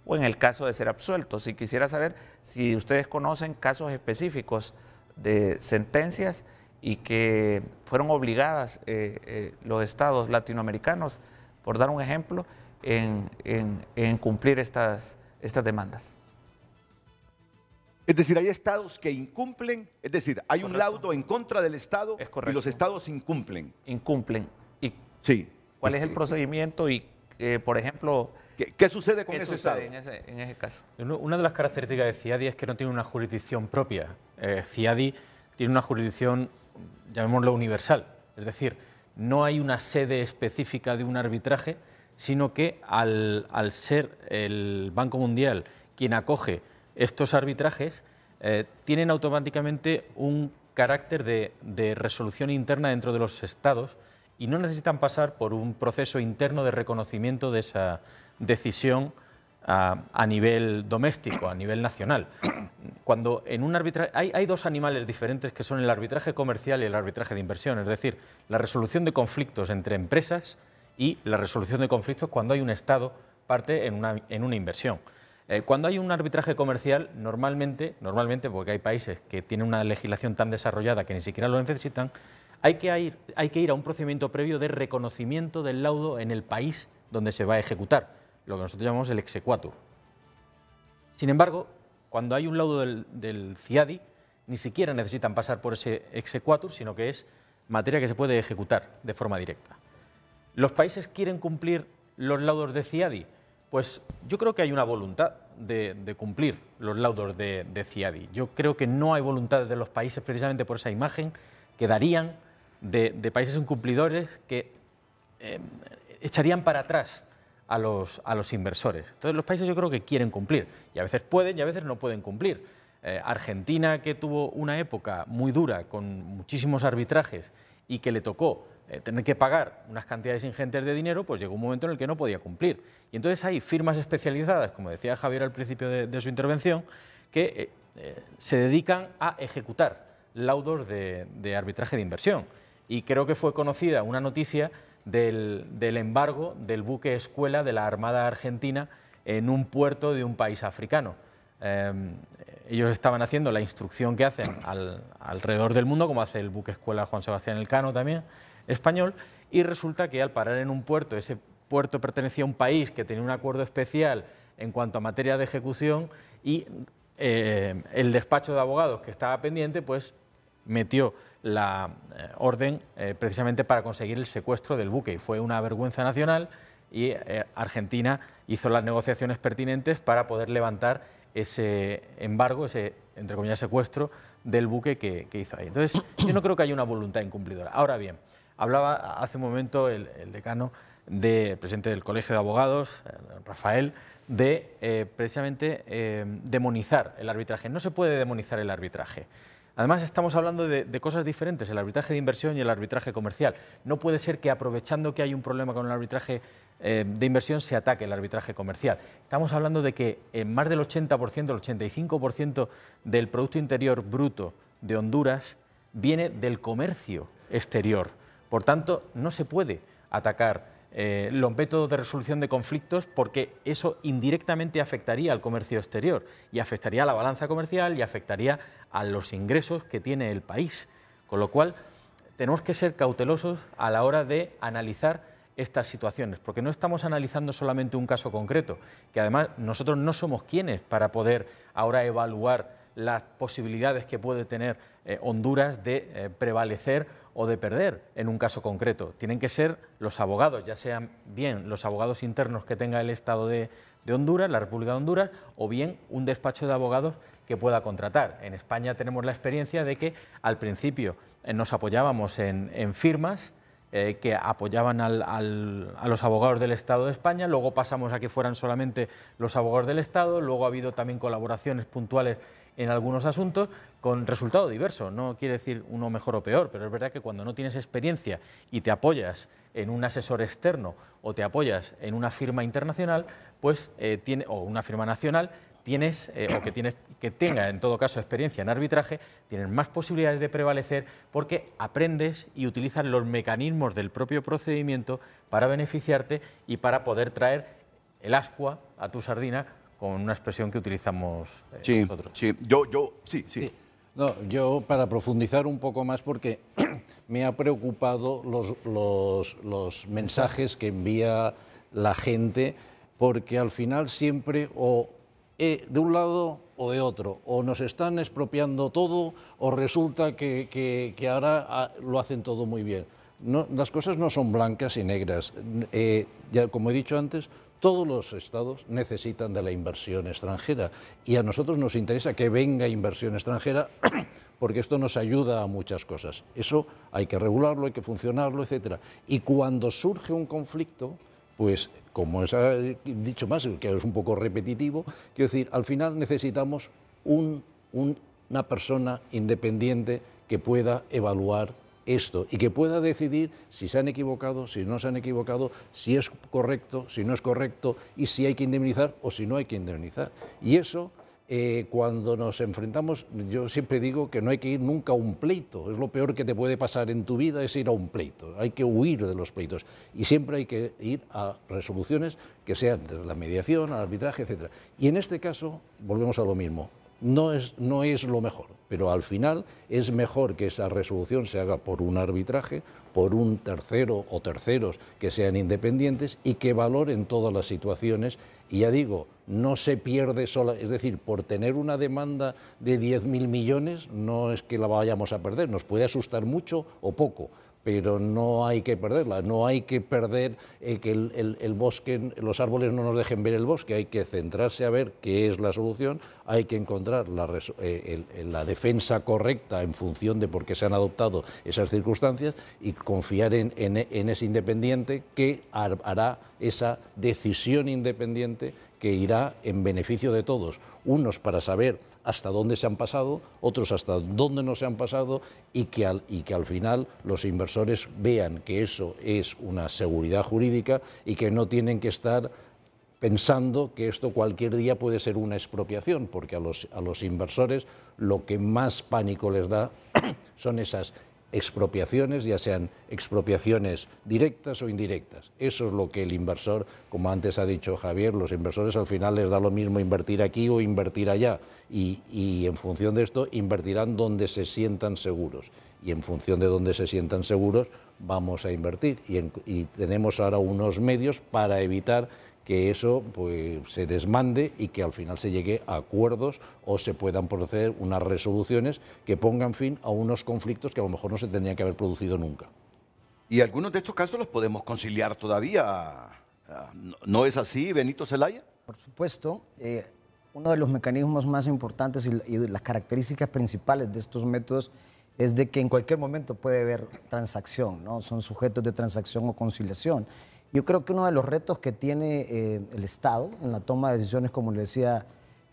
o en el caso de ser absueltos? Y quisiera saber si ustedes conocen casos específicos de sentencias y que fueron obligadas los estados latinoamericanos, por dar un ejemplo, en cumplir estas demandas. Es decir, hay estados que incumplen, es decir, hay un laudo en contra del Estado y los estados incumplen. Incumplen. ¿Y sí. cuál es el procedimiento y, por ejemplo... ¿Qué sucede con ese estado? En ese caso? Una de las características de CIADI es que no tiene una jurisdicción propia. CIADI tiene una jurisdicción, llamémoslo universal, es decir, no hay una sede específica de un arbitraje, sino que al ser el Banco Mundial quien acoge estos arbitrajes, tienen automáticamente un carácter de resolución interna dentro de los estados y no necesitan pasar por un proceso interno de reconocimiento de esa decisión a nivel doméstico, a nivel nacional. Cuando en un arbitraje hay dos animales diferentes que son el arbitraje comercial y el arbitraje de inversión, es decir, la resolución de conflictos entre empresas y la resolución de conflictos cuando hay un Estado parte en una inversión. Cuando hay un arbitraje comercial, normalmente, porque hay países que tienen una legislación tan desarrollada que ni siquiera lo necesitan, hay que ir a un procedimiento previo de reconocimiento del laudo en el país donde se va a ejecutar, lo que nosotros llamamos el exequatur. Sin embargo, cuando hay un laudo del CIADI, ni siquiera necesitan pasar por ese exequatur, sino que es materia que se puede ejecutar de forma directa. ¿Los países quieren cumplir los laudos de CIADI? Pues yo creo que hay una voluntad de cumplir los laudos de CIADI. Yo creo que no hay voluntad de los países precisamente por esa imagen que darían de países incumplidores que echarían para atrás a los inversores. Entonces los países yo creo que quieren cumplir y a veces pueden y a veces no pueden cumplir. Argentina, que tuvo una época muy dura con muchísimos arbitrajes y que le tocó tener que pagar unas cantidades ingentes de dinero, pues llegó un momento en el que no podía cumplir. Y entonces hay firmas especializadas, como decía Javier al principio de su intervención, que se dedican a ejecutar laudos de arbitraje de inversión. Y creo que fue conocida una noticia del embargo del buque escuela de la Armada Argentina en un puerto de un país africano. Ellos estaban haciendo la instrucción que hacen alrededor del mundo, como hace el buque escuela Juan Sebastián Elcano también, español, y resulta que al parar en un puerto, ese puerto pertenecía a un país que tenía un acuerdo especial en cuanto a materia de ejecución y el despacho de abogados que estaba pendiente, pues metió la orden precisamente para conseguir el secuestro del buque y fue una vergüenza nacional y Argentina hizo las negociaciones pertinentes para poder levantar ese embargo, ese, entre comillas, secuestro del buque que hizo ahí. Entonces, yo no creo que haya una voluntad incumplidora. Ahora bien, hablaba hace un momento el decano, el presidente del Colegio de Abogados, Rafael, de precisamente demonizar el arbitraje. No se puede demonizar el arbitraje. Además, estamos hablando de cosas diferentes, el arbitraje de inversión y el arbitraje comercial. No puede ser que aprovechando que hay un problema con el arbitraje de inversión se ataque el arbitraje comercial. Estamos hablando de que más del 80%, el 85% del Producto Interior Bruto de Honduras viene del comercio exterior. Por tanto, no se puede atacar los métodos de resolución de conflictos, porque eso indirectamente afectaría al comercio exterior y afectaría a la balanza comercial y afectaría a los ingresos que tiene el país. Con lo cual, tenemos que ser cautelosos a la hora de analizar estas situaciones, porque no estamos analizando solamente un caso concreto, que además nosotros no somos quienes para poder ahora evaluar las posibilidades que puede tener Honduras de prevalecer o de perder en un caso concreto. Tienen que ser los abogados, ya sean bien los abogados internos que tenga el Estado de Honduras, la República de Honduras, o bien un despacho de abogados que pueda contratar. En España tenemos la experiencia de que al principio nos apoyábamos en firmas que apoyaban a los abogados del Estado de España, luego pasamos a que fueran solamente los abogados del Estado, luego ha habido también colaboraciones puntuales en algunos asuntos con resultado diverso. No quiere decir uno mejor o peor, pero es verdad que cuando no tienes experiencia y te apoyas en un asesor externo o te apoyas en una firma internacional, pues o una firma nacional, que tenga en todo caso experiencia en arbitraje, tienes más posibilidades de prevalecer porque aprendes y utilizas los mecanismos del propio procedimiento para beneficiarte y para poder traer el ascua a tu sardina, con una expresión que utilizamos nosotros. Sí, sí. No, yo para profundizar un poco más, porque me ha preocupado los mensajes que envía la gente, porque al final siempre de un lado o de otro, o nos están expropiando todo, o resulta que ahora lo hacen todo muy bien. No, las cosas no son blancas y negras. Ya, como he dicho antes, todos los estados necesitan de la inversión extranjera y a nosotros nos interesa que venga inversión extranjera porque esto nos ayuda a muchas cosas. Eso hay que regularlo, hay que funcionarlo, etc. Y cuando surge un conflicto, pues como os he dicho más, que es un poco repetitivo, quiero decir, al final necesitamos una persona independiente que pueda evaluar esto y que pueda decidir si se han equivocado, si no se han equivocado, si es correcto, si no es correcto y si hay que indemnizar o si no hay que indemnizar. Y eso, cuando nos enfrentamos, yo siempre digo que no hay que ir nunca a un pleito. Es lo peor que te puede pasar en tu vida, es ir a un pleito. Hay que huir de los pleitos y siempre hay que ir a resoluciones que sean desde la mediación, al arbitraje, etc. Y en este caso, volvemos a lo mismo. No es lo mejor, pero al final es mejor que esa resolución se haga por un arbitraje, por un tercero o terceros que sean independientes y que valoren todas las situaciones. Y ya digo, no se pierde sola, es decir, por tener una demanda de 10.000 millones no es que la vayamos a perder, nos puede asustar mucho o poco, pero no hay que perderla, no hay que perder que el bosque, los árboles no nos dejen ver el bosque, hay que centrarse a ver qué es la solución, hay que encontrar la defensa correcta en función de por qué se han adoptado esas circunstancias y confiar en ese independiente que hará esa decisión independiente que irá en beneficio de todos, unos para saber hasta dónde se han pasado, otros hasta dónde no se han pasado y que al final los inversores vean que eso es una seguridad jurídica y que no tienen que estar pensando que esto cualquier día puede ser una expropiación, porque a los inversores lo que más pánico les da son esas expropiaciones, ya sean expropiaciones directas o indirectas. Eso es lo que el inversor, como antes ha dicho Javier, los inversores al final les da lo mismo invertir aquí o invertir allá y en función de esto invertirán donde se sientan seguros y en función de donde se sientan seguros vamos a invertir y tenemos ahora unos medios para evitar que eso pues, se desmande y que al final se llegue a acuerdos o se puedan proceder unas resoluciones que pongan fin a unos conflictos que a lo mejor no se tendrían que haber producido nunca. ¿Y algunos de estos casos los podemos conciliar todavía? ¿No es así, Benito Zelaya? Por supuesto. Uno de los mecanismos más importantes y de las características principales de estos métodos es de que en cualquier momento puede haber transacción, ¿no? Son sujetos de transacción o conciliación. Yo creo que uno de los retos que tiene el Estado en la toma de decisiones, como le decía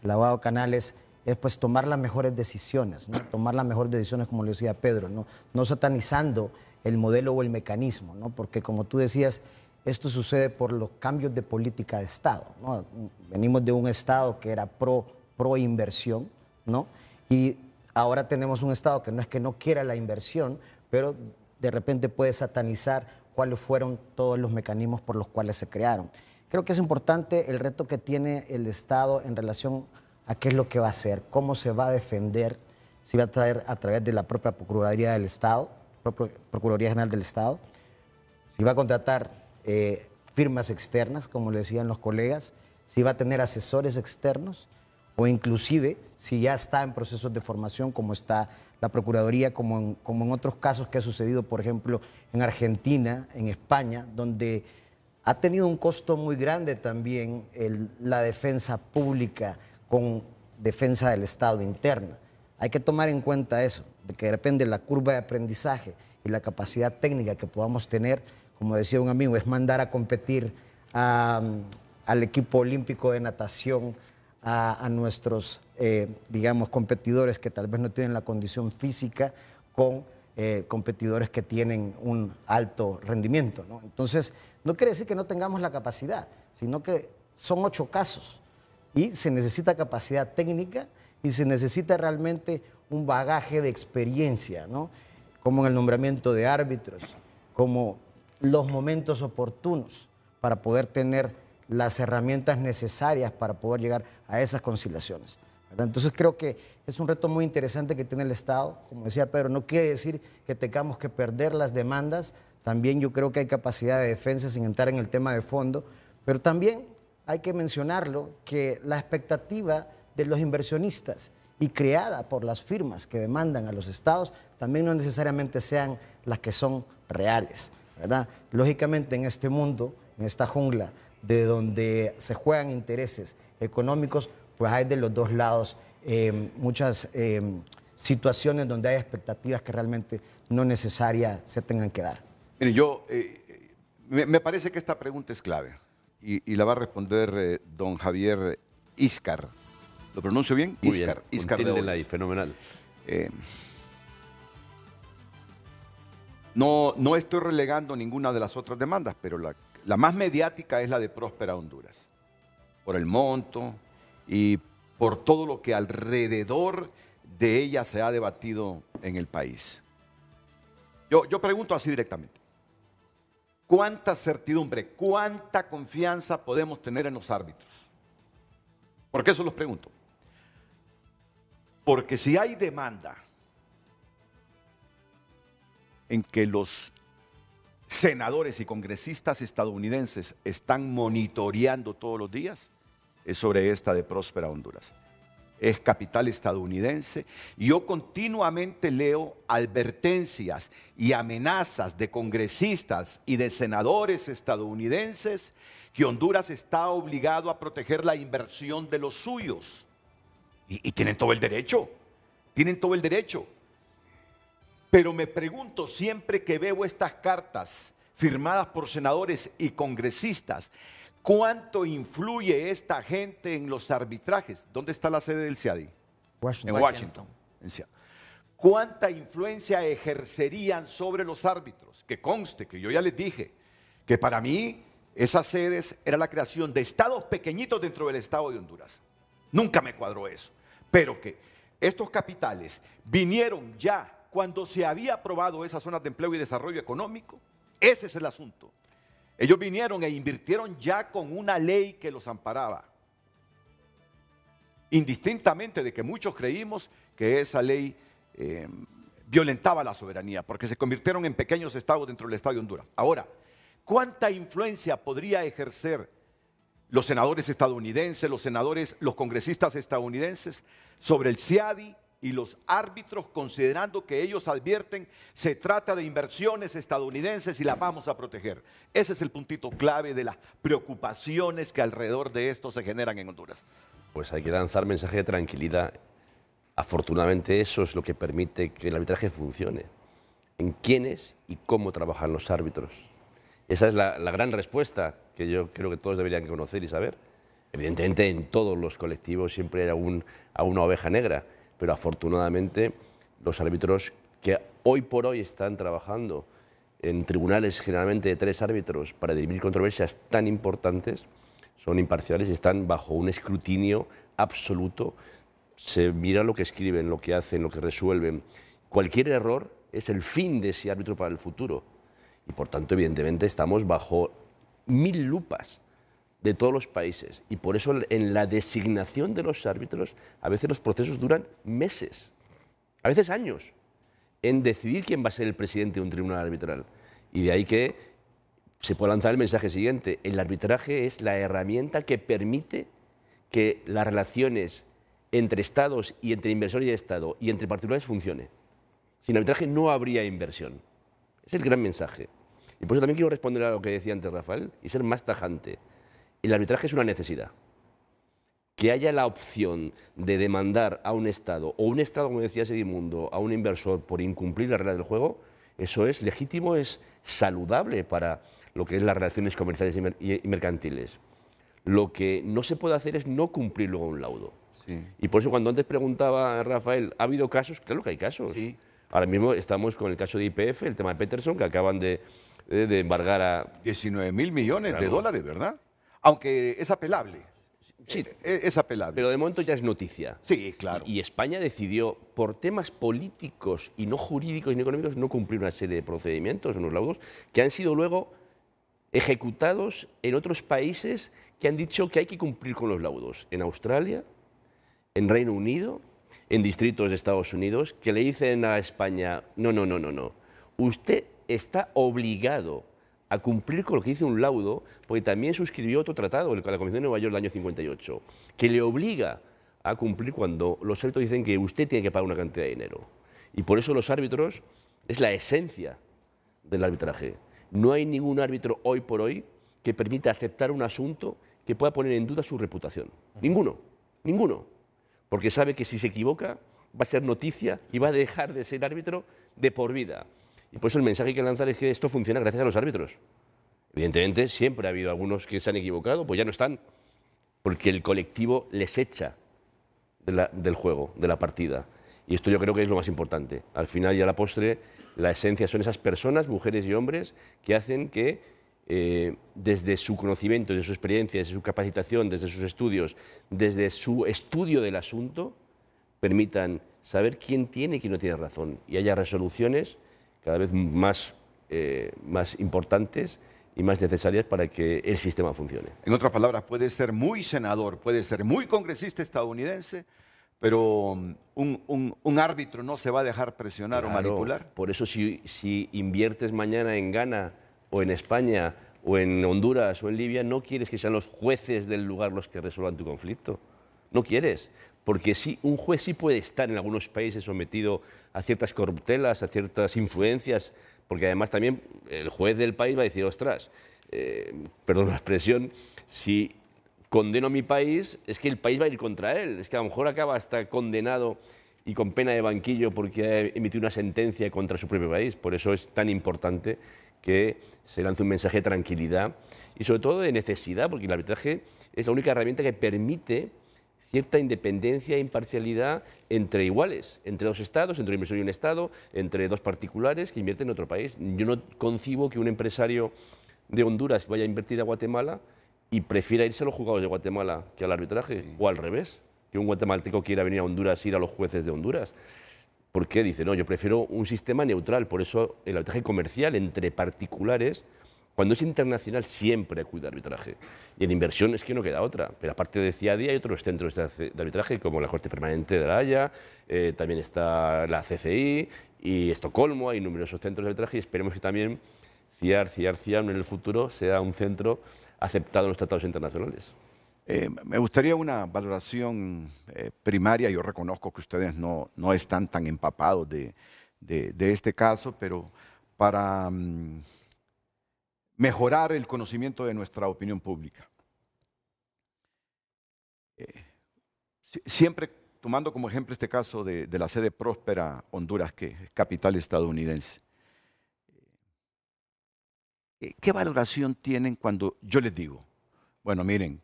el abogado Canales, es pues tomar las mejores decisiones, ¿no? Tomar las mejores decisiones, como le decía Pedro, no satanizando el modelo o el mecanismo, ¿no? Porque como tú decías, esto sucede por los cambios de política de Estado, ¿no? Venimos de un Estado que era pro inversión, ¿no? Y ahora tenemos un Estado que no es que no quiera la inversión, pero de repente puede satanizar cuáles fueron todos los mecanismos por los cuales se crearon. Creo que es importante el reto que tiene el Estado en relación a qué es lo que va a hacer, cómo se va a defender, si va a traer a través de la propia Procuraduría del Estado, Procuraduría General del Estado, si va a contratar firmas externas, como le decían los colegas, si va a tener asesores externos o inclusive si ya está en procesos de formación como está la Procuraduría, como en otros casos que ha sucedido, por ejemplo, en Argentina, en España, donde ha tenido un costo muy grande también la defensa pública con defensa del Estado interna. Hay que tomar en cuenta eso, de que depende de la curva de aprendizaje y la capacidad técnica que podamos tener, como decía un amigo, es mandar a competir al equipo olímpico de natación, a nuestros, digamos, competidores que tal vez no tienen la condición física con competidores que tienen un alto rendimiento, ¿no? Entonces, no quiere decir que no tengamos la capacidad, sino que son 8 casos y se necesita capacidad técnica y se necesita realmente un bagaje de experiencia, ¿no? Como en el nombramiento de árbitros, como los momentos oportunos para poder tener las herramientas necesarias para poder llegar a esas conciliaciones, ¿verdad? Entonces creo que es un reto muy interesante que tiene el Estado. Como decía Pedro, no quiere decir que tengamos que perder las demandas. También yo creo que hay capacidad de defensa sin entrar en el tema de fondo, pero también hay que mencionarlo que la expectativa de los inversionistas y creada por las firmas que demandan a los estados también no necesariamente sean las que son reales, ¿verdad? Lógicamente en este mundo, en esta jungla de donde se juegan intereses económicos, pues hay de los dos lados muchas situaciones donde hay expectativas que realmente no necesarias se tengan que dar. Mire, me parece que esta pregunta es clave y la va a responder don Javier Íscar. ¿Lo pronuncio bien? Muy Íscar. bien, Íscar de Oro. fenomenal. No estoy relegando ninguna de las otras demandas, pero la más mediática es la de Próspera Honduras, por el monto y por todo lo que alrededor de ella se ha debatido en el país. Yo pregunto así directamente, ¿cuánta certidumbre, cuánta confianza podemos tener en los árbitros? ¿Por qué eso los pregunto? Porque si hay demanda en que los senadores y congresistas estadounidenses están monitoreando todos los días, es sobre esta de Próspera Honduras. Es capital estadounidense. Yo continuamente leo advertencias y amenazas de congresistas y de senadores estadounidenses que Honduras está obligado a proteger la inversión de los suyos. Y tienen todo el derecho, tienen todo el derecho. Pero me pregunto siempre que veo estas cartas firmadas por senadores y congresistas, ¿cuánto influye esta gente en los arbitrajes? ¿Dónde está la sede del CIADI? En Washington. ¿Cuánta influencia ejercerían sobre los árbitros? Que conste que yo ya les dije que para mí esas sedes era la creación de estados pequeñitos dentro del estado de Honduras. Nunca me cuadró eso. Pero que estos capitales vinieron ya cuando se había aprobado esas zonas de empleo y desarrollo económico. Ese es el asunto. Ellos vinieron e invirtieron ya con una ley que los amparaba. Indistintamente de que muchos creímos que esa ley violentaba la soberanía, porque se convirtieron en pequeños estados dentro del estado de Honduras. Ahora, ¿cuánta influencia podría ejercer los senadores estadounidenses, los congresistas estadounidenses sobre el CIADI y los árbitros, considerando que ellos advierten se trata de inversiones estadounidenses y las vamos a proteger? Ese es el puntito clave de las preocupaciones que alrededor de esto se generan en Honduras. Pues hay que lanzar mensaje de tranquilidad. Afortunadamente eso es lo que permite que el arbitraje funcione. En quiénes y cómo trabajan los árbitros. Esa es la gran respuesta que yo creo que todos deberían conocer y saber. Evidentemente en todos los colectivos siempre hay una oveja negra, pero afortunadamente los árbitros que hoy por hoy están trabajando en tribunales generalmente de 3 árbitros para dirimir controversias tan importantes son imparciales y están bajo un escrutinio absoluto se mira lo que escriben, lo que hacen, lo que resuelven. Cualquier error es el fin de ese árbitro para el futuro. Y por tanto, evidentemente, estamos bajo 1000 lupas de todos los países. Y por eso en la designación de los árbitros, a veces los procesos duran meses, a veces años, en decidir quién va a ser el presidente de un tribunal arbitral. Y de ahí que se puede lanzar el mensaje siguiente: el arbitraje es la herramienta que permite que las relaciones entre Estados y entre inversor y Estado y entre particulares funcione. Sin arbitraje no habría inversión. Es el gran mensaje. Y por eso también quiero responder a lo que decía antes Rafael y ser más tajante. El arbitraje es una necesidad. Que haya la opción de demandar a un Estado, o un Estado, como decía Segimundo, a un inversor por incumplir las reglas del juego, eso es legítimo, es saludable para lo que es las relaciones comerciales y mercantiles. Lo que no se puede hacer es no cumplir luego un laudo. Sí. Y por eso cuando antes preguntaba Rafael, ¿ha habido casos? Claro que hay casos. Sí. Ahora mismo estamos con el caso de YPF, el tema de Peterson, que acaban de embargar a... 19.000 millones de Claro. dólares, ¿verdad? Aunque es apelable. Sí, Es apelable. pero de momento ya es noticia. Sí, claro. Y España decidió, por temas políticos y no jurídicos ni económicos, no cumplir una serie de procedimientos, unos laudos, que han sido luego ejecutados en otros países que han dicho que hay que cumplir con los laudos. En Australia, en Reino Unido, en distritos de Estados Unidos, que le dicen a España, no, no, no, no, no. Usted está obligado a cumplir con lo que dice un laudo, porque también suscribió otro tratado, la Convención de Nueva York del año 58, que le obliga a cumplir cuando los árbitros dicen que usted tiene que pagar una cantidad de dinero. Y por eso los árbitros es la esencia del arbitraje. No hay ningún árbitro hoy por hoy que permita aceptar un asunto que pueda poner en duda su reputación. Ninguno, ninguno. Porque sabe que si se equivoca va a ser noticia y va a dejar de ser árbitro de por vida. Y por eso el mensaje que hay que lanzar es que esto funciona gracias a los árbitros. Evidentemente, siempre ha habido algunos que se han equivocado, pues ya no están, porque el colectivo les echa del juego, de la partida. Y esto yo creo que es lo más importante. Al final y a la postre, la esencia son esas personas, mujeres y hombres, que hacen que desde su conocimiento, desde su experiencia, desde su capacitación, desde sus estudios, desde su estudio del asunto, permitan saber quién tiene y quién no tiene razón. Y haya resoluciones cada vez más importantes y más necesarias para que el sistema funcione. En otras palabras, puede ser muy senador, puede ser muy congresista estadounidense, pero un árbitro no se va a dejar presionar Claro, o manipular. Por eso si inviertes mañana en Ghana o en España o en Honduras o en Libia, no quieres que sean los jueces del lugar los que resuelvan tu conflicto. No quieres. Porque sí, un juez sí puede estar en algunos países sometido a ciertas corruptelas, a ciertas influencias, porque además también el juez del país va a decir, ostras, perdón la expresión, si condeno a mi país, es que el país va a ir contra él, es que a lo mejor acaba hasta condenado y con pena de banquillo porque ha emitido una sentencia contra su propio país. Por eso es tan importante que se lance un mensaje de tranquilidad y sobre todo de necesidad, porque el arbitraje es la única herramienta que permite cierta independencia e imparcialidad entre iguales, entre dos estados, entre un inversor y un estado, entre dos particulares que invierten en otro país. Yo no concibo que un empresario de Honduras vaya a invertir a Guatemala y prefiera irse a los juzgados de Guatemala que al arbitraje, sí. O al revés, que un guatemalteco quiera venir a Honduras e ir a los jueces de Honduras. ¿Por qué? Dice, no, yo prefiero un sistema neutral, por eso el arbitraje comercial entre particulares, cuando es internacional, siempre acude al arbitraje. Y en inversión es que no queda otra. Pero aparte de CIADI hay otros centros de arbitraje, como la Corte Permanente de La Haya, también está la CCI y Estocolmo, hay numerosos centros de arbitraje y esperemos que también CIAR en el futuro sea un centro aceptado en los tratados internacionales. Me gustaría una valoración primaria. Yo reconozco que ustedes no están tan empapados de este caso, pero para mejorar el conocimiento de nuestra opinión pública. Siempre tomando como ejemplo este caso de la sede próspera Honduras, que es capital estadounidense. ¿Qué valoración tienen cuando yo les digo, bueno, miren,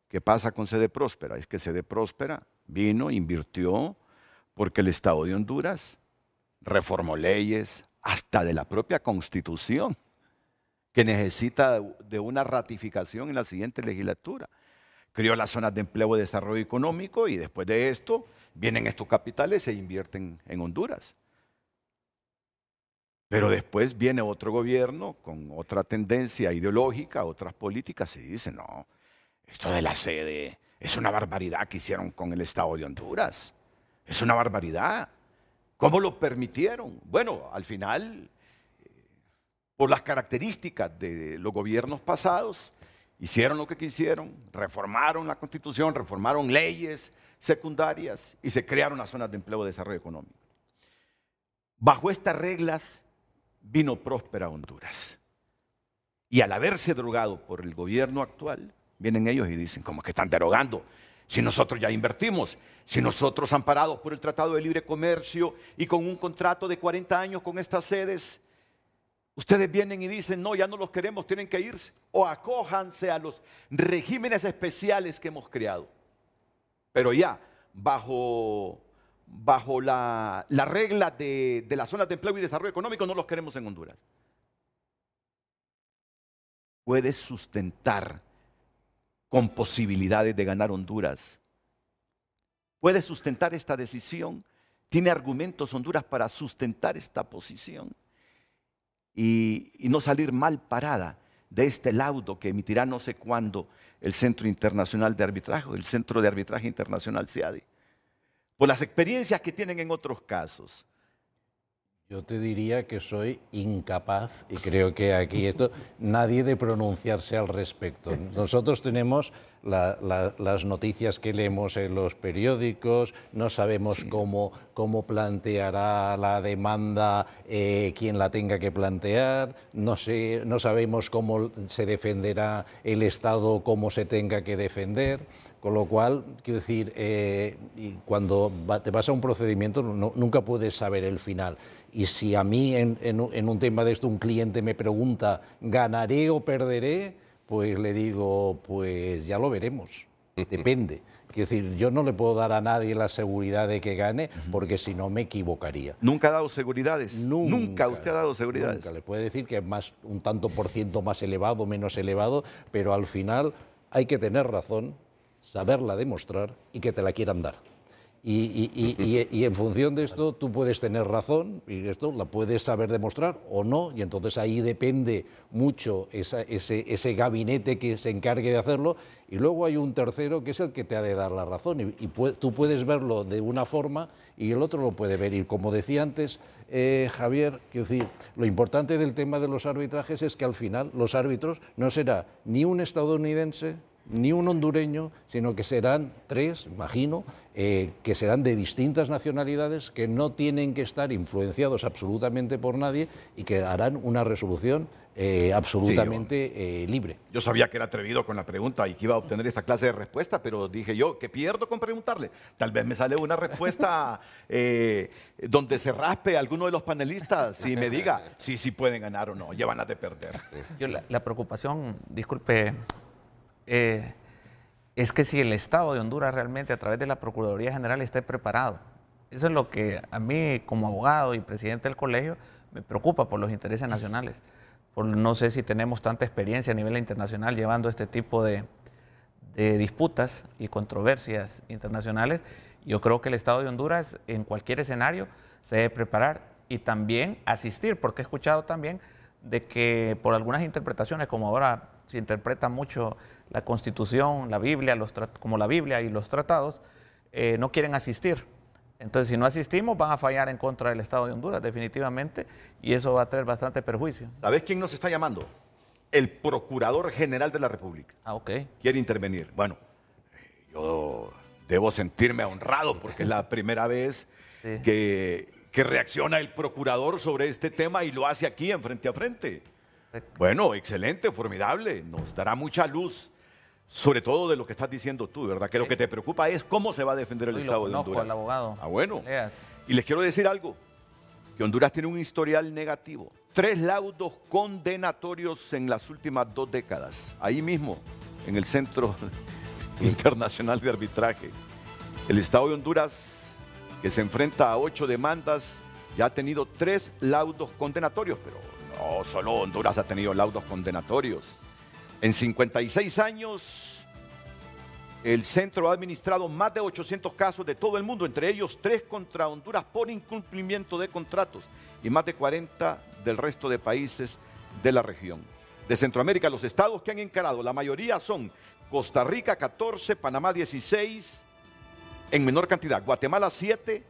¿qué pasa con Sede Próspera? Es que Sede Próspera vino, invirtió, porque el Estado de Honduras reformó leyes hasta de la propia Constitución, que necesita de una ratificación en la siguiente legislatura. Creó las zonas de empleo y desarrollo económico y después de esto vienen estos capitales e invierten en Honduras. Pero después viene otro gobierno con otra tendencia ideológica, otras políticas y dice, no, esto de la sede es una barbaridad que hicieron con el Estado de Honduras. Es una barbaridad. ¿Cómo lo permitieron? Bueno, al final, por las características de los gobiernos pasados, hicieron lo que quisieron, reformaron la Constitución, reformaron leyes secundarias y se crearon las zonas de empleo y desarrollo económico. Bajo estas reglas vino próspera Honduras. Y al haberse derogado por el gobierno actual, vienen ellos y dicen, ¿cómo que están derogando? Si nosotros ya invertimos, si nosotros amparados por el Tratado de Libre Comercio y con un contrato de 40 años con estas sedes, ustedes vienen y dicen, no, ya no los queremos, tienen que irse. O acójanse a los regímenes especiales que hemos creado. Pero ya, bajo la regla de las zonas de empleo y desarrollo económico, no los queremos en Honduras. Puedes sustentar con posibilidades de ganar Honduras. Puede sustentar esta decisión. Tiene argumentos Honduras para sustentar esta posición y no salir mal parada de este laudo que emitirá no sé cuándo el Centro Internacional de Arbitraje, el Centro de Arbitraje Internacional CIADI, por las experiencias que tienen en otros casos. Yo te diría que soy incapaz, y creo que aquí nadie de pronunciarse al respecto. Nosotros tenemos las noticias que leemos en los periódicos, no sabemos cómo planteará la demanda quien la tenga que plantear, no sabemos cómo se defenderá el Estado, cómo se tenga que defender, con lo cual, quiero decir, cuando te vas a un procedimiento nunca puedes saber el final. Y si a mí en un tema de esto un cliente me pregunta, ¿ganaré o perderé? Pues le digo, pues ya lo veremos, depende. Quiero decir, yo no le puedo dar a nadie la seguridad de que gane, porque si no me equivocaría. ¿Nunca ha dado seguridades? Nunca usted ha dado seguridades. Nunca. Le puede decir que es un tanto por ciento más elevado, menos elevado, pero al final hay que tener razón, saberla demostrar y que te la quieran dar. Y en función de esto tú puedes tener razón y esto la puedes saber demostrar o no, y entonces ahí depende mucho ese gabinete que se encargue de hacerlo, y luego hay un tercero que es el que te ha de dar la razón tú puedes verlo de una forma y el otro lo puede ver. Y como decía antes Javier, quiero decir, lo importante del tema de los arbitrajes es que al final los árbitros no será ni un estadounidense ni un hondureño, sino que serán tres, imagino, que serán de distintas nacionalidades, que no tienen que estar influenciados absolutamente por nadie y que harán una resolución absolutamente libre. Yo sabía que era atrevido con la pregunta y que iba a obtener esta clase de respuesta, pero dije yo, ¿qué pierdo con preguntarle? Tal vez me sale una respuesta donde se raspe a alguno de los panelistas y me diga si pueden ganar o no, llevan a de perder. Yo la preocupación, disculpe, es que si el Estado de Honduras realmente a través de la Procuraduría General esté preparado. Eso es lo que a mí como abogado y presidente del colegio me preocupa por los intereses nacionales. No sé si tenemos tanta experiencia a nivel internacional llevando este tipo de disputas y controversias internacionales. Yo creo que el Estado de Honduras en cualquier escenario se debe preparar y también asistir, porque he escuchado también de que por algunas interpretaciones, como ahora se interpreta mucho la Constitución, la Biblia, como la Biblia y los tratados, no quieren asistir. Entonces, si no asistimos, van a fallar en contra del Estado de Honduras, definitivamente, y eso va a traer bastante perjuicio. ¿Sabes quién nos está llamando? El Procurador General de la República. Ah, ok. Quiere intervenir. Bueno, yo debo sentirme honrado porque es la primera vez que reacciona el Procurador sobre este tema y lo hace aquí en Frente a Frente. Bueno, excelente, formidable, nos dará mucha luz, sobre todo de lo que estás diciendo tú, ¿verdad? Que lo que te preocupa es cómo se va a defender el Estado de Honduras. Al abogado. Ah, bueno. Y les quiero decir algo, que Honduras tiene un historial negativo. 3 laudos condenatorios en las últimas 2 décadas, ahí mismo, en el Centro Internacional de Arbitraje. El Estado de Honduras, que se enfrenta a 8 demandas, ya ha tenido 3 laudos condenatorios, pero no solo Honduras ha tenido laudos condenatorios. En 56 años, El centro ha administrado más de 800 casos de todo el mundo, entre ellos 3 contra Honduras por incumplimiento de contratos y más de 40 del resto de países de la región. De Centroamérica, los estados que han encarado, la mayoría son Costa Rica 14, Panamá 16, en menor cantidad, Guatemala 7,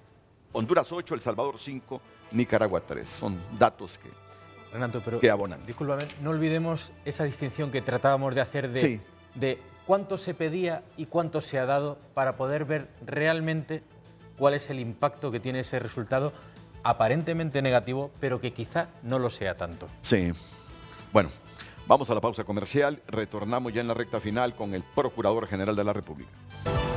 Honduras 8, El Salvador 5, Nicaragua 3. Son datos Renato, pero que abonan. Discúlpame, no olvidemos esa distinción que tratábamos de hacer de cuánto se pedía y cuánto se ha dado para poder ver realmente cuál es el impacto que tiene ese resultado aparentemente negativo, pero que quizá no lo sea tanto. Sí. Bueno, vamos a la pausa comercial. Retornamos ya en la recta final con el Procurador General de la República.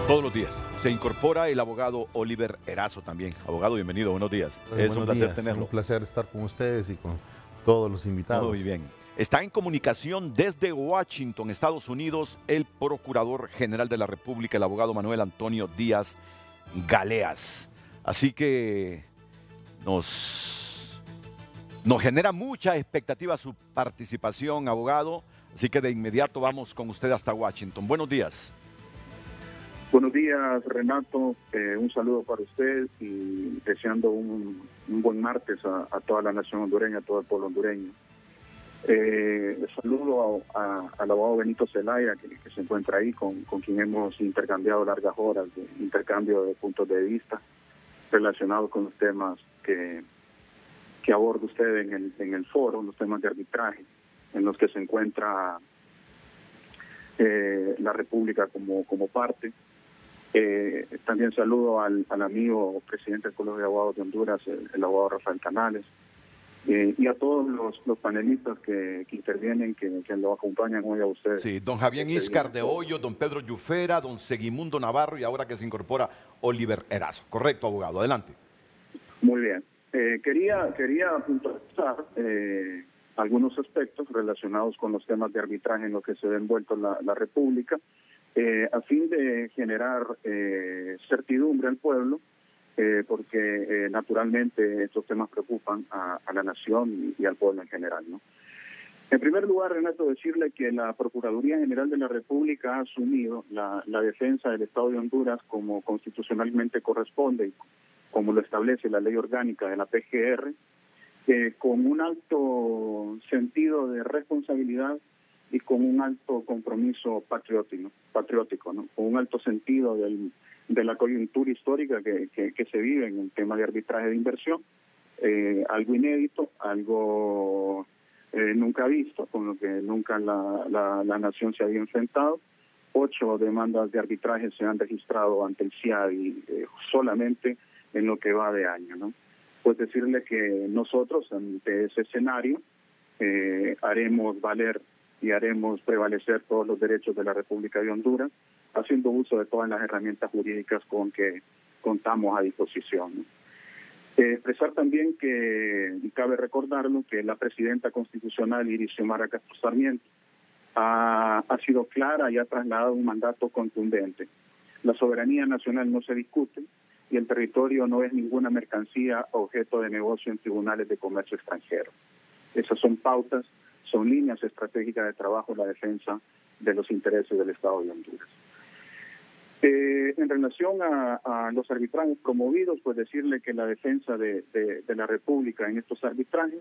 Todos los días se incorpora el abogado Oliver Erazo también. Abogado, bienvenido, buenos días. Es un placer tenerlo. Un placer estar con ustedes y con todos los invitados. Muy bien. Está en comunicación desde Washington, Estados Unidos, el Procurador General de la República, el abogado Manuel Antonio Díaz Galeas. Así que nos genera mucha expectativa su participación, abogado. Así que de inmediato vamos con usted hasta Washington. Buenos días. Buenos días, Renato. Un saludo para usted y deseando un buen martes a toda la nación hondureña, a todo el pueblo hondureño. Saludo al abogado Benito Zelaya, que se encuentra ahí, con quien hemos intercambiado largas horas de intercambio de puntos de vista relacionados con los temas que aborda usted en el foro, los temas de arbitraje, en los que se encuentra la República como parte. También saludo al amigo presidente del Colegio de Abogados de Honduras, el abogado Rafael Canales, y a todos los panelistas que intervienen, que lo acompañan hoy a ustedes. Sí, don Javier Íscar de Hoyo, don Pedro Yufera, don Segimundo Navarro y ahora que se incorpora Oliver Erazo. Correcto, abogado, adelante. Muy bien. Quería puntualizar algunos aspectos relacionados con los temas de arbitraje en los que se ve envuelto la República, a fin de generar certidumbre al pueblo, porque naturalmente estos temas preocupan a la nación y al pueblo en general, ¿no? En primer lugar, Renato, decirle que la Procuraduría General de la República ha asumido la defensa del Estado de Honduras como constitucionalmente corresponde y como lo establece la ley orgánica de la PGR, con un alto sentido de responsabilidad y con un alto compromiso patriótico, ¿no? Con un alto sentido de la coyuntura histórica que se vive en el tema de arbitraje de inversión, algo inédito, algo nunca visto, con lo que nunca la nación se había enfrentado. 8 demandas de arbitraje se han registrado ante el CIADI solamente en lo que va de año, ¿no? Pues decirle que nosotros ante ese escenario haremos valer y haremos prevalecer todos los derechos de la República de Honduras, haciendo uso de todas las herramientas jurídicas con que contamos a disposición, ¿no? Expresar también que, y cabe recordarlo, que la presidenta constitucional Iris Xiomara Castro Sarmiento ha sido clara y ha trasladado un mandato contundente. La soberanía nacional no se discute y el territorio no es ninguna mercancía objeto de negocio en tribunales de comercio extranjero. Esas son pautas, son líneas estratégicas de trabajo en la defensa de los intereses del Estado de Honduras. En relación a los arbitrajes promovidos, pues decirle que la defensa de la República en estos arbitrajes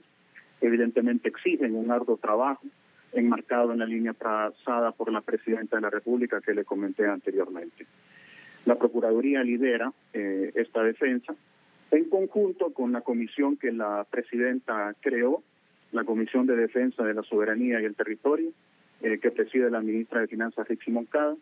evidentemente exigen un arduo trabajo enmarcado en la línea trazada por la Presidenta de la República que le comenté anteriormente. La Procuraduría lidera esta defensa en conjunto con la comisión que la Presidenta creó, la Comisión de Defensa de la Soberanía y el Territorio, que preside la ministra de Finanzas Rixi Moncada,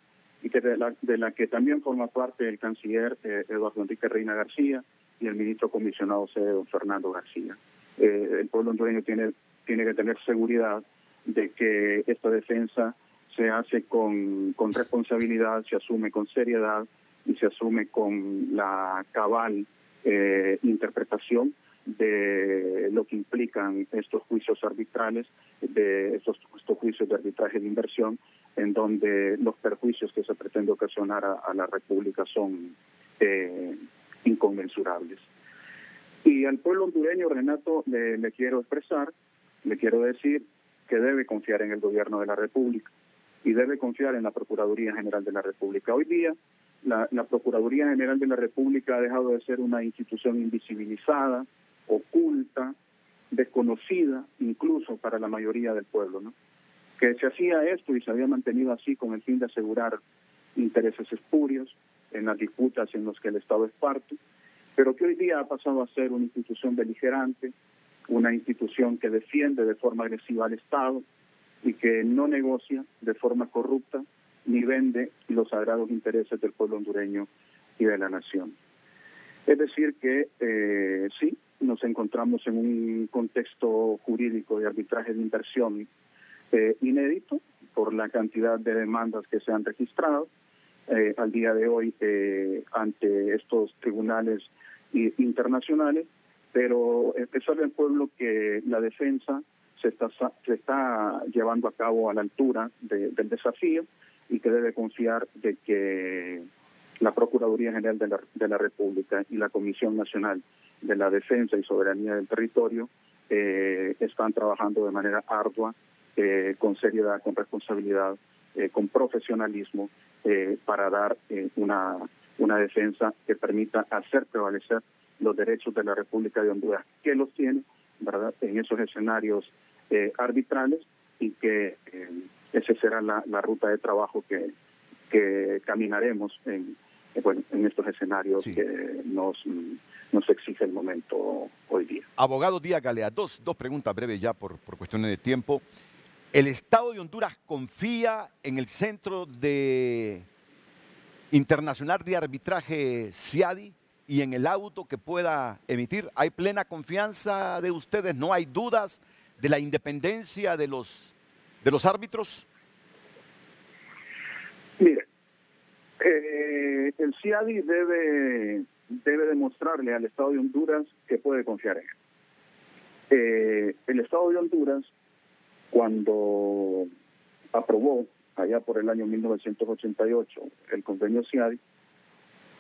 y que de la que también forma parte el canciller Eduardo Enrique Reina García y el ministro comisionado sede don Fernando García. El pueblo hondureño tiene que tener seguridad de que esta defensa se hace con responsabilidad, se asume con seriedad y se asume con la cabal interpretación de lo que implican estos juicios arbitrales, de estos juicios de arbitraje de inversión, en donde los perjuicios que se pretende ocasionar a la República son inconmensurables. Y al pueblo hondureño, Renato, le quiero expresar, le quiero decir que debe confiar en el gobierno de la República. y debe confiar en la Procuraduría General de la República. Hoy día, la Procuraduría General de la República ha dejado de ser una institución invisibilizada, oculta, desconocida, incluso para la mayoría del pueblo, ¿no? Que se hacía esto y se había mantenido así con el fin de asegurar intereses espurios en las disputas en las que el Estado es parte, pero que hoy día ha pasado a ser una institución beligerante, una institución que defiende de forma agresiva al Estado y que no negocia de forma corrupta ni vende los sagrados intereses del pueblo hondureño y de la nación. Es decir que sí, nos encontramos en un contexto jurídico de arbitraje de inversión inédito por la cantidad de demandas que se han registrado al día de hoy ante estos tribunales internacionales, pero expresarle al pueblo que la defensa se está llevando a cabo a la altura del desafío y que debe confiar de que la Procuraduría General de la República y la Comisión Nacional de la Defensa y Soberanía del Territorio están trabajando de manera ardua, con seriedad, con responsabilidad, con profesionalismo, para dar una defensa que permita hacer prevalecer los derechos de la República de Honduras, que los tiene, ¿verdad?, en esos escenarios arbitrales, y que esa será la ruta de trabajo que caminaremos en estos escenarios que nos exige el momento hoy día. Abogado Díaz Galea, dos preguntas breves ya por cuestiones de tiempo. ¿El Estado de Honduras confía en el Centro Internacional de Arbitraje CIADI y en el auto que pueda emitir? ¿Hay plena confianza de ustedes? ¿No hay dudas de la independencia de los árbitros? Mire, el CIADI debe demostrarle al Estado de Honduras que puede confiar en él. El Estado de Honduras, cuando aprobó allá por el año 1988 el convenio CIADI,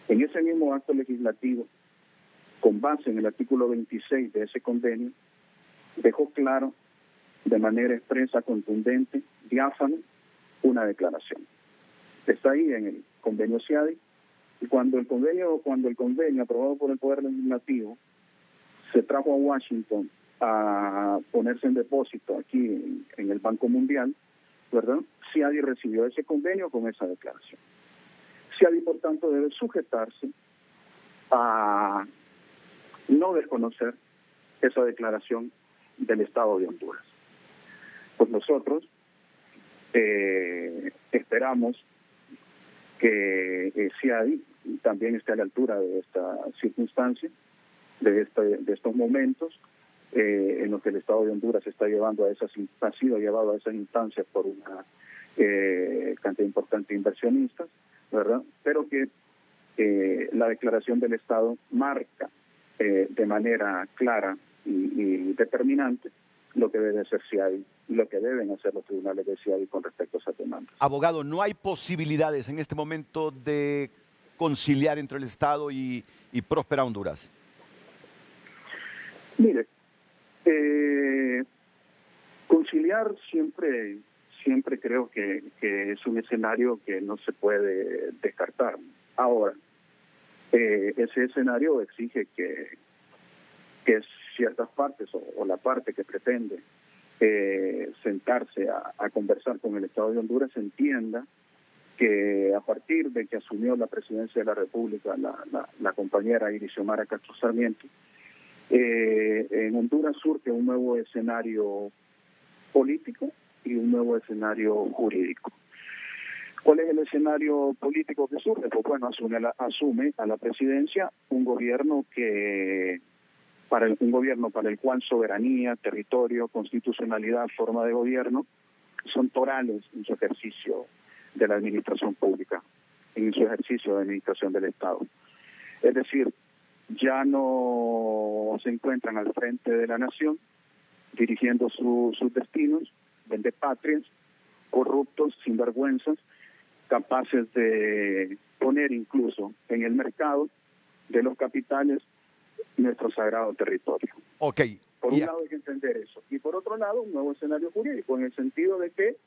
en ese mismo acto legislativo, con base en el artículo 26 de ese convenio, dejó claro de manera expresa, contundente, diáfana, una declaración. Está ahí en el convenio CIADI, y cuando el convenio aprobado por el Poder Legislativo se trajo a Washington a ponerse en depósito aquí en el Banco Mundial, ¿verdad?, CIADI recibió ese convenio con esa declaración. CIADI, por tanto, debe sujetarse a no desconocer esa declaración del Estado de Honduras. Pues nosotros esperamos que CIADI también esté a la altura de esta circunstancia, de estos momentos en los que el Estado de Honduras ha sido llevado a esas instancias por una cantidad importante de inversionistas, ¿verdad? Pero que la declaración del Estado marca de manera clara y determinante lo que debe hacer CIADI y lo que deben hacer los tribunales de CIADI con respecto a esas demandas. Abogado, ¿no hay posibilidades en este momento de conciliar entre el Estado y próspera Honduras? Mire, conciliar siempre creo que es un escenario que no se puede descartar. Ahora, ese escenario exige que ciertas partes o la parte que pretende sentarse a conversar con el Estado de Honduras entienda que a partir de que asumió la presidencia de la República la compañera Irixiomara Castro Sarmiento, en Honduras surge un nuevo escenario político y un nuevo escenario jurídico. ¿Cuál es el escenario político que surge? Pues bueno, asume a la presidencia un gobierno para el cual soberanía, territorio, constitucionalidad, forma de gobierno son torales en su ejercicio de la administración pública, en su ejercicio de administración del Estado. Es decir, ya no se encuentran al frente de la nación, dirigiendo sus destinos, vendepatrias, corruptos, sinvergüenzas, capaces de poner incluso en el mercado de los capitales nuestro sagrado territorio. Okay. Por un lado hay que entender eso. Y por otro lado, un nuevo escenario jurídico, en el sentido de que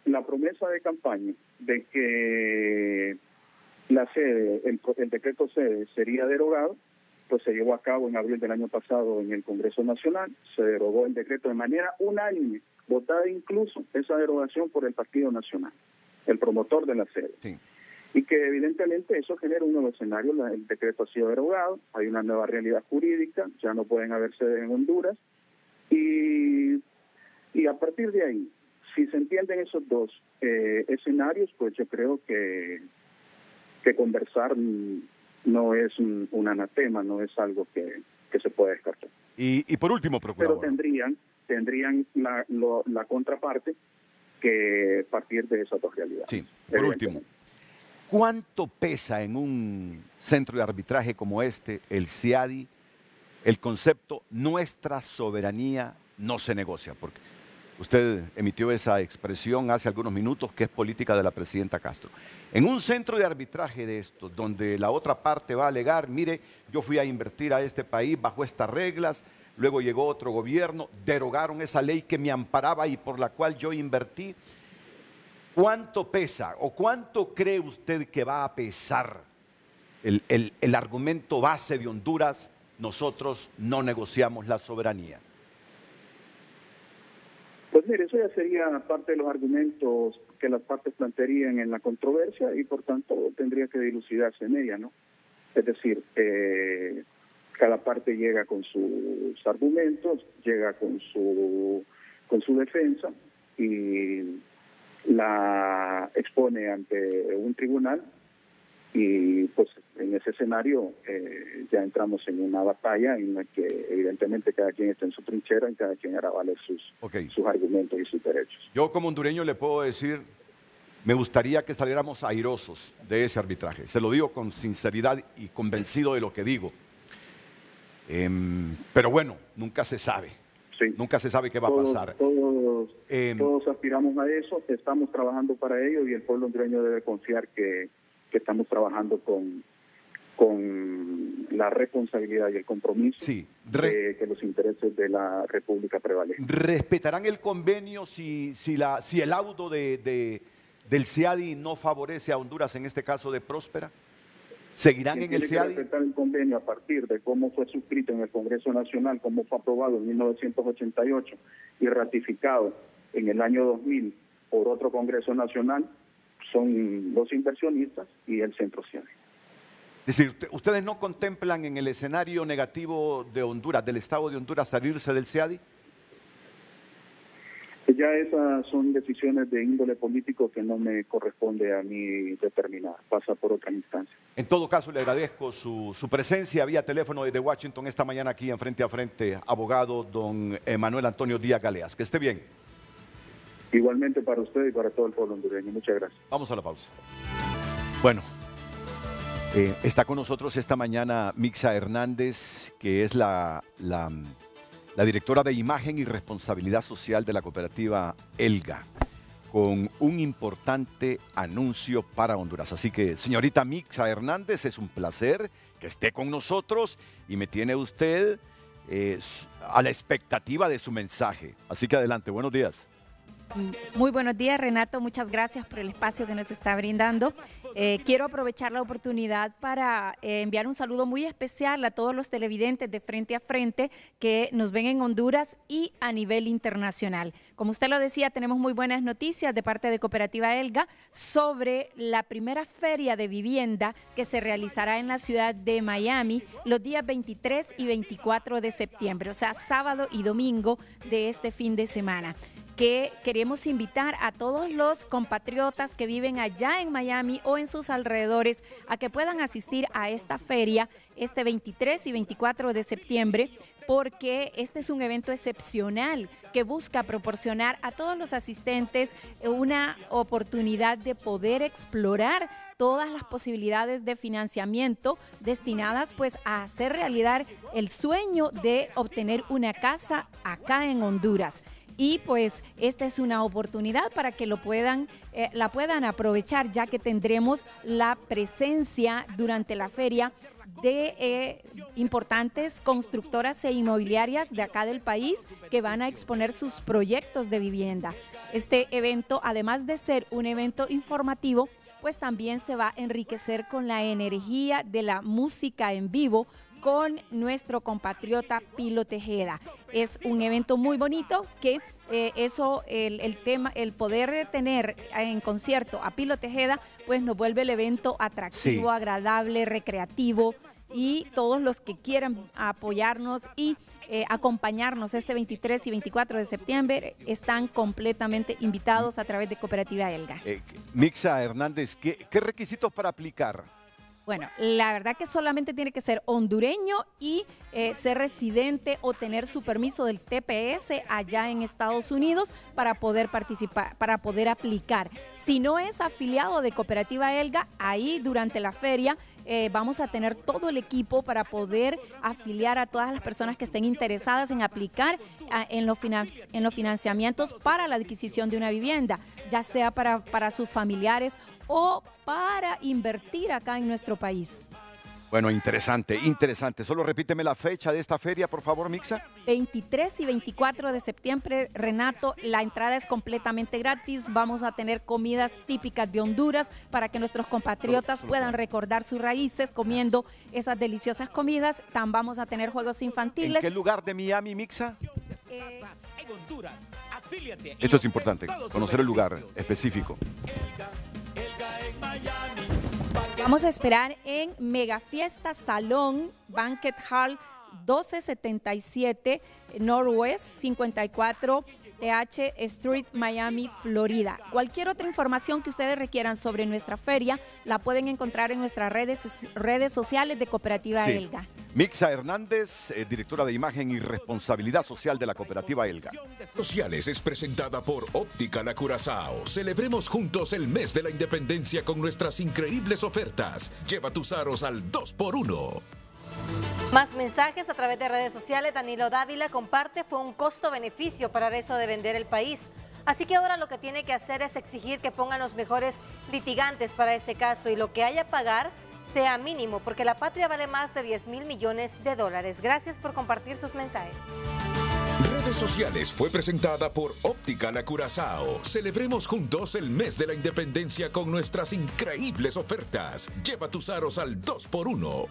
la promesa de campaña de que la sede, el decreto sede sería derogado, pues se llevó a cabo en abril del año pasado en el Congreso Nacional. Se derogó el decreto de manera unánime, votada incluso esa derogación por el Partido Nacional, el promotor de la sede. Sí. Y que evidentemente eso genera un nuevo escenario. El decreto ha sido derogado, hay una nueva realidad jurídica, ya no pueden haber sedes en Honduras, y a partir de ahí, si se entienden esos dos escenarios, pues yo creo que conversar no es un anatema, no es algo que se puede descartar. Y por último, procurador. Pero tendrían la contraparte que partir de esas dos realidades. Sí, por último. ¿Cuánto pesa en un centro de arbitraje como este, el CIADI, el concepto nuestra soberanía no se negocia? Porque usted emitió esa expresión hace algunos minutos, que es política de la presidenta Castro. En un centro de arbitraje de estos, donde la otra parte va a alegar, mire, yo fui a invertir a este país bajo estas reglas, luego llegó otro gobierno, derogaron esa ley que me amparaba y por la cual yo invertí. ¿Cuánto pesa o cuánto cree usted que va a pesar el argumento base de Honduras? Nosotros no negociamos la soberanía. Pues mire, eso ya sería parte de los argumentos que las partes plantearían en la controversia y por tanto tendría que dilucidarse en ella, ¿no? Es decir, cada parte llega con sus argumentos, llega con su defensa y la expone ante un tribunal y pues en ese escenario ya entramos en una batalla en la que evidentemente cada quien está en su trinchera y cada quien hará valer sus argumentos y sus derechos. Yo como hondureño le puedo decir, me gustaría que saliéramos airosos de ese arbitraje. Se lo digo con sinceridad y convencido de lo que digo. Pero bueno, nunca se sabe. Sí. Nunca se sabe qué va a pasar. Todos aspiramos a eso, estamos trabajando para ello y el pueblo hondureño debe confiar que estamos trabajando con la responsabilidad y el compromiso de que los intereses de la República prevalezcan. ¿Respetarán el convenio si el laudo del CIADI no favorece a Honduras, en este caso de Próspera? ¿Seguirán en el CIADI? Respetar el convenio a partir de cómo fue suscrito en el Congreso Nacional, cómo fue aprobado en 1988 y ratificado en el año 2000 por otro Congreso Nacional, son los inversionistas y el Centro CIADI. Es decir, ¿ustedes no contemplan en el escenario negativo de Honduras, del Estado de Honduras, salirse del CIADI? Ya esas son decisiones de índole político que no me corresponde a mí determinar, pasa por otra instancia. En todo caso, le agradezco su presencia vía teléfono desde Washington esta mañana aquí en Frente a Frente, abogado don Manuel Antonio Díaz Galeas. Que esté bien. Igualmente para usted y para todo el pueblo hondureño. Muchas gracias. Vamos a la pausa. Bueno, está con nosotros esta mañana Mixa Hernández, que es la directora de Imagen y Responsabilidad Social de la cooperativa ELGA, con un importante anuncio para Honduras. Así que, señorita Mixa Hernández, es un placer que esté con nosotros y me tiene usted a la expectativa de su mensaje. Así que adelante, buenos días. Muy buenos días, Renato. Muchas gracias por el espacio que nos está brindando. Quiero aprovechar la oportunidad para enviar un saludo muy especial a todos los televidentes de Frente a Frente que nos ven en Honduras y a nivel internacional. Como usted lo decía, tenemos muy buenas noticias de parte de Cooperativa ELGA sobre la primera feria de vivienda que se realizará en la ciudad de Miami los días 23 y 24 de septiembre, o sea, sábado y domingo de este fin de semana, que queremos invitar a todos los compatriotas que viven allá en Miami o en sus alrededores a que puedan asistir a esta feria este 23 y 24 de septiembre, porque este es un evento excepcional que busca proporcionar a todos los asistentes una oportunidad de poder explorar todas las posibilidades de financiamiento destinadas pues a hacer realidad el sueño de obtener una casa acá en Honduras. Y pues esta es una oportunidad para que la puedan aprovechar, ya que tendremos la presencia durante la feria de importantes constructoras e inmobiliarias de acá del país que van a exponer sus proyectos de vivienda. Este evento, además de ser un evento informativo, pues también se va a enriquecer con la energía de la música en vivo con nuestro compatriota Pilo Tejeda. Es un evento muy bonito que el poder tener en concierto a Pilo Tejeda, pues nos vuelve el evento atractivo, agradable, recreativo, y todos los que quieran apoyarnos y acompañarnos este 23 y 24 de septiembre están completamente invitados a través de Cooperativa Elga. Mixa Hernández, ¿qué requisitos para aplicar? Bueno, la verdad que solamente tiene que ser hondureño y ser residente o tener su permiso del TPS allá en Estados Unidos para poder participar, para poder aplicar. Si no es afiliado de Cooperativa Elga, ahí durante la feria vamos a tener todo el equipo para poder afiliar a todas las personas que estén interesadas en aplicar en los financiamientos para la adquisición de una vivienda, ya sea para sus familiares o para invertir acá en nuestro país. Bueno, interesante, interesante. Solo repíteme la fecha de esta feria, por favor, Mixa. 23 y 24 de septiembre, Renato, la entrada es completamente gratis. Vamos a tener comidas típicas de Honduras para que nuestros compatriotas puedan recordar sus raíces comiendo esas deliciosas comidas. También vamos a tener juegos infantiles. ¿En qué lugar de Miami, Mixa? Esto es importante, conocer el lugar específico. Vamos a esperar en Mega Fiesta Salón Banquet Hall 1277 Northwest 54 TH Street, Miami, Florida. Cualquier otra información que ustedes requieran sobre nuestra feria la pueden encontrar en nuestras redes sociales de Cooperativa Elga. Mixa Hernández, directora de Imagen y Responsabilidad Social de la Cooperativa Elga. Sociales es presentada por Óptica La Curazao. Celebremos juntos el mes de la independencia con nuestras increíbles ofertas. Lleva tus aros al 2x1. Más mensajes a través de redes sociales. Danilo Dávila comparte: fue un costo-beneficio para eso de vender el país. Así que ahora lo que tiene que hacer es exigir que pongan los mejores litigantes para ese caso y lo que haya a pagar sea mínimo, porque la patria vale más de 10.000 millones de dólares. Gracias por compartir sus mensajes. Redes sociales fue presentada por Óptica La Curazao. Celebremos juntos el mes de la independencia con nuestras increíbles ofertas. Lleva tus aros al 2x1.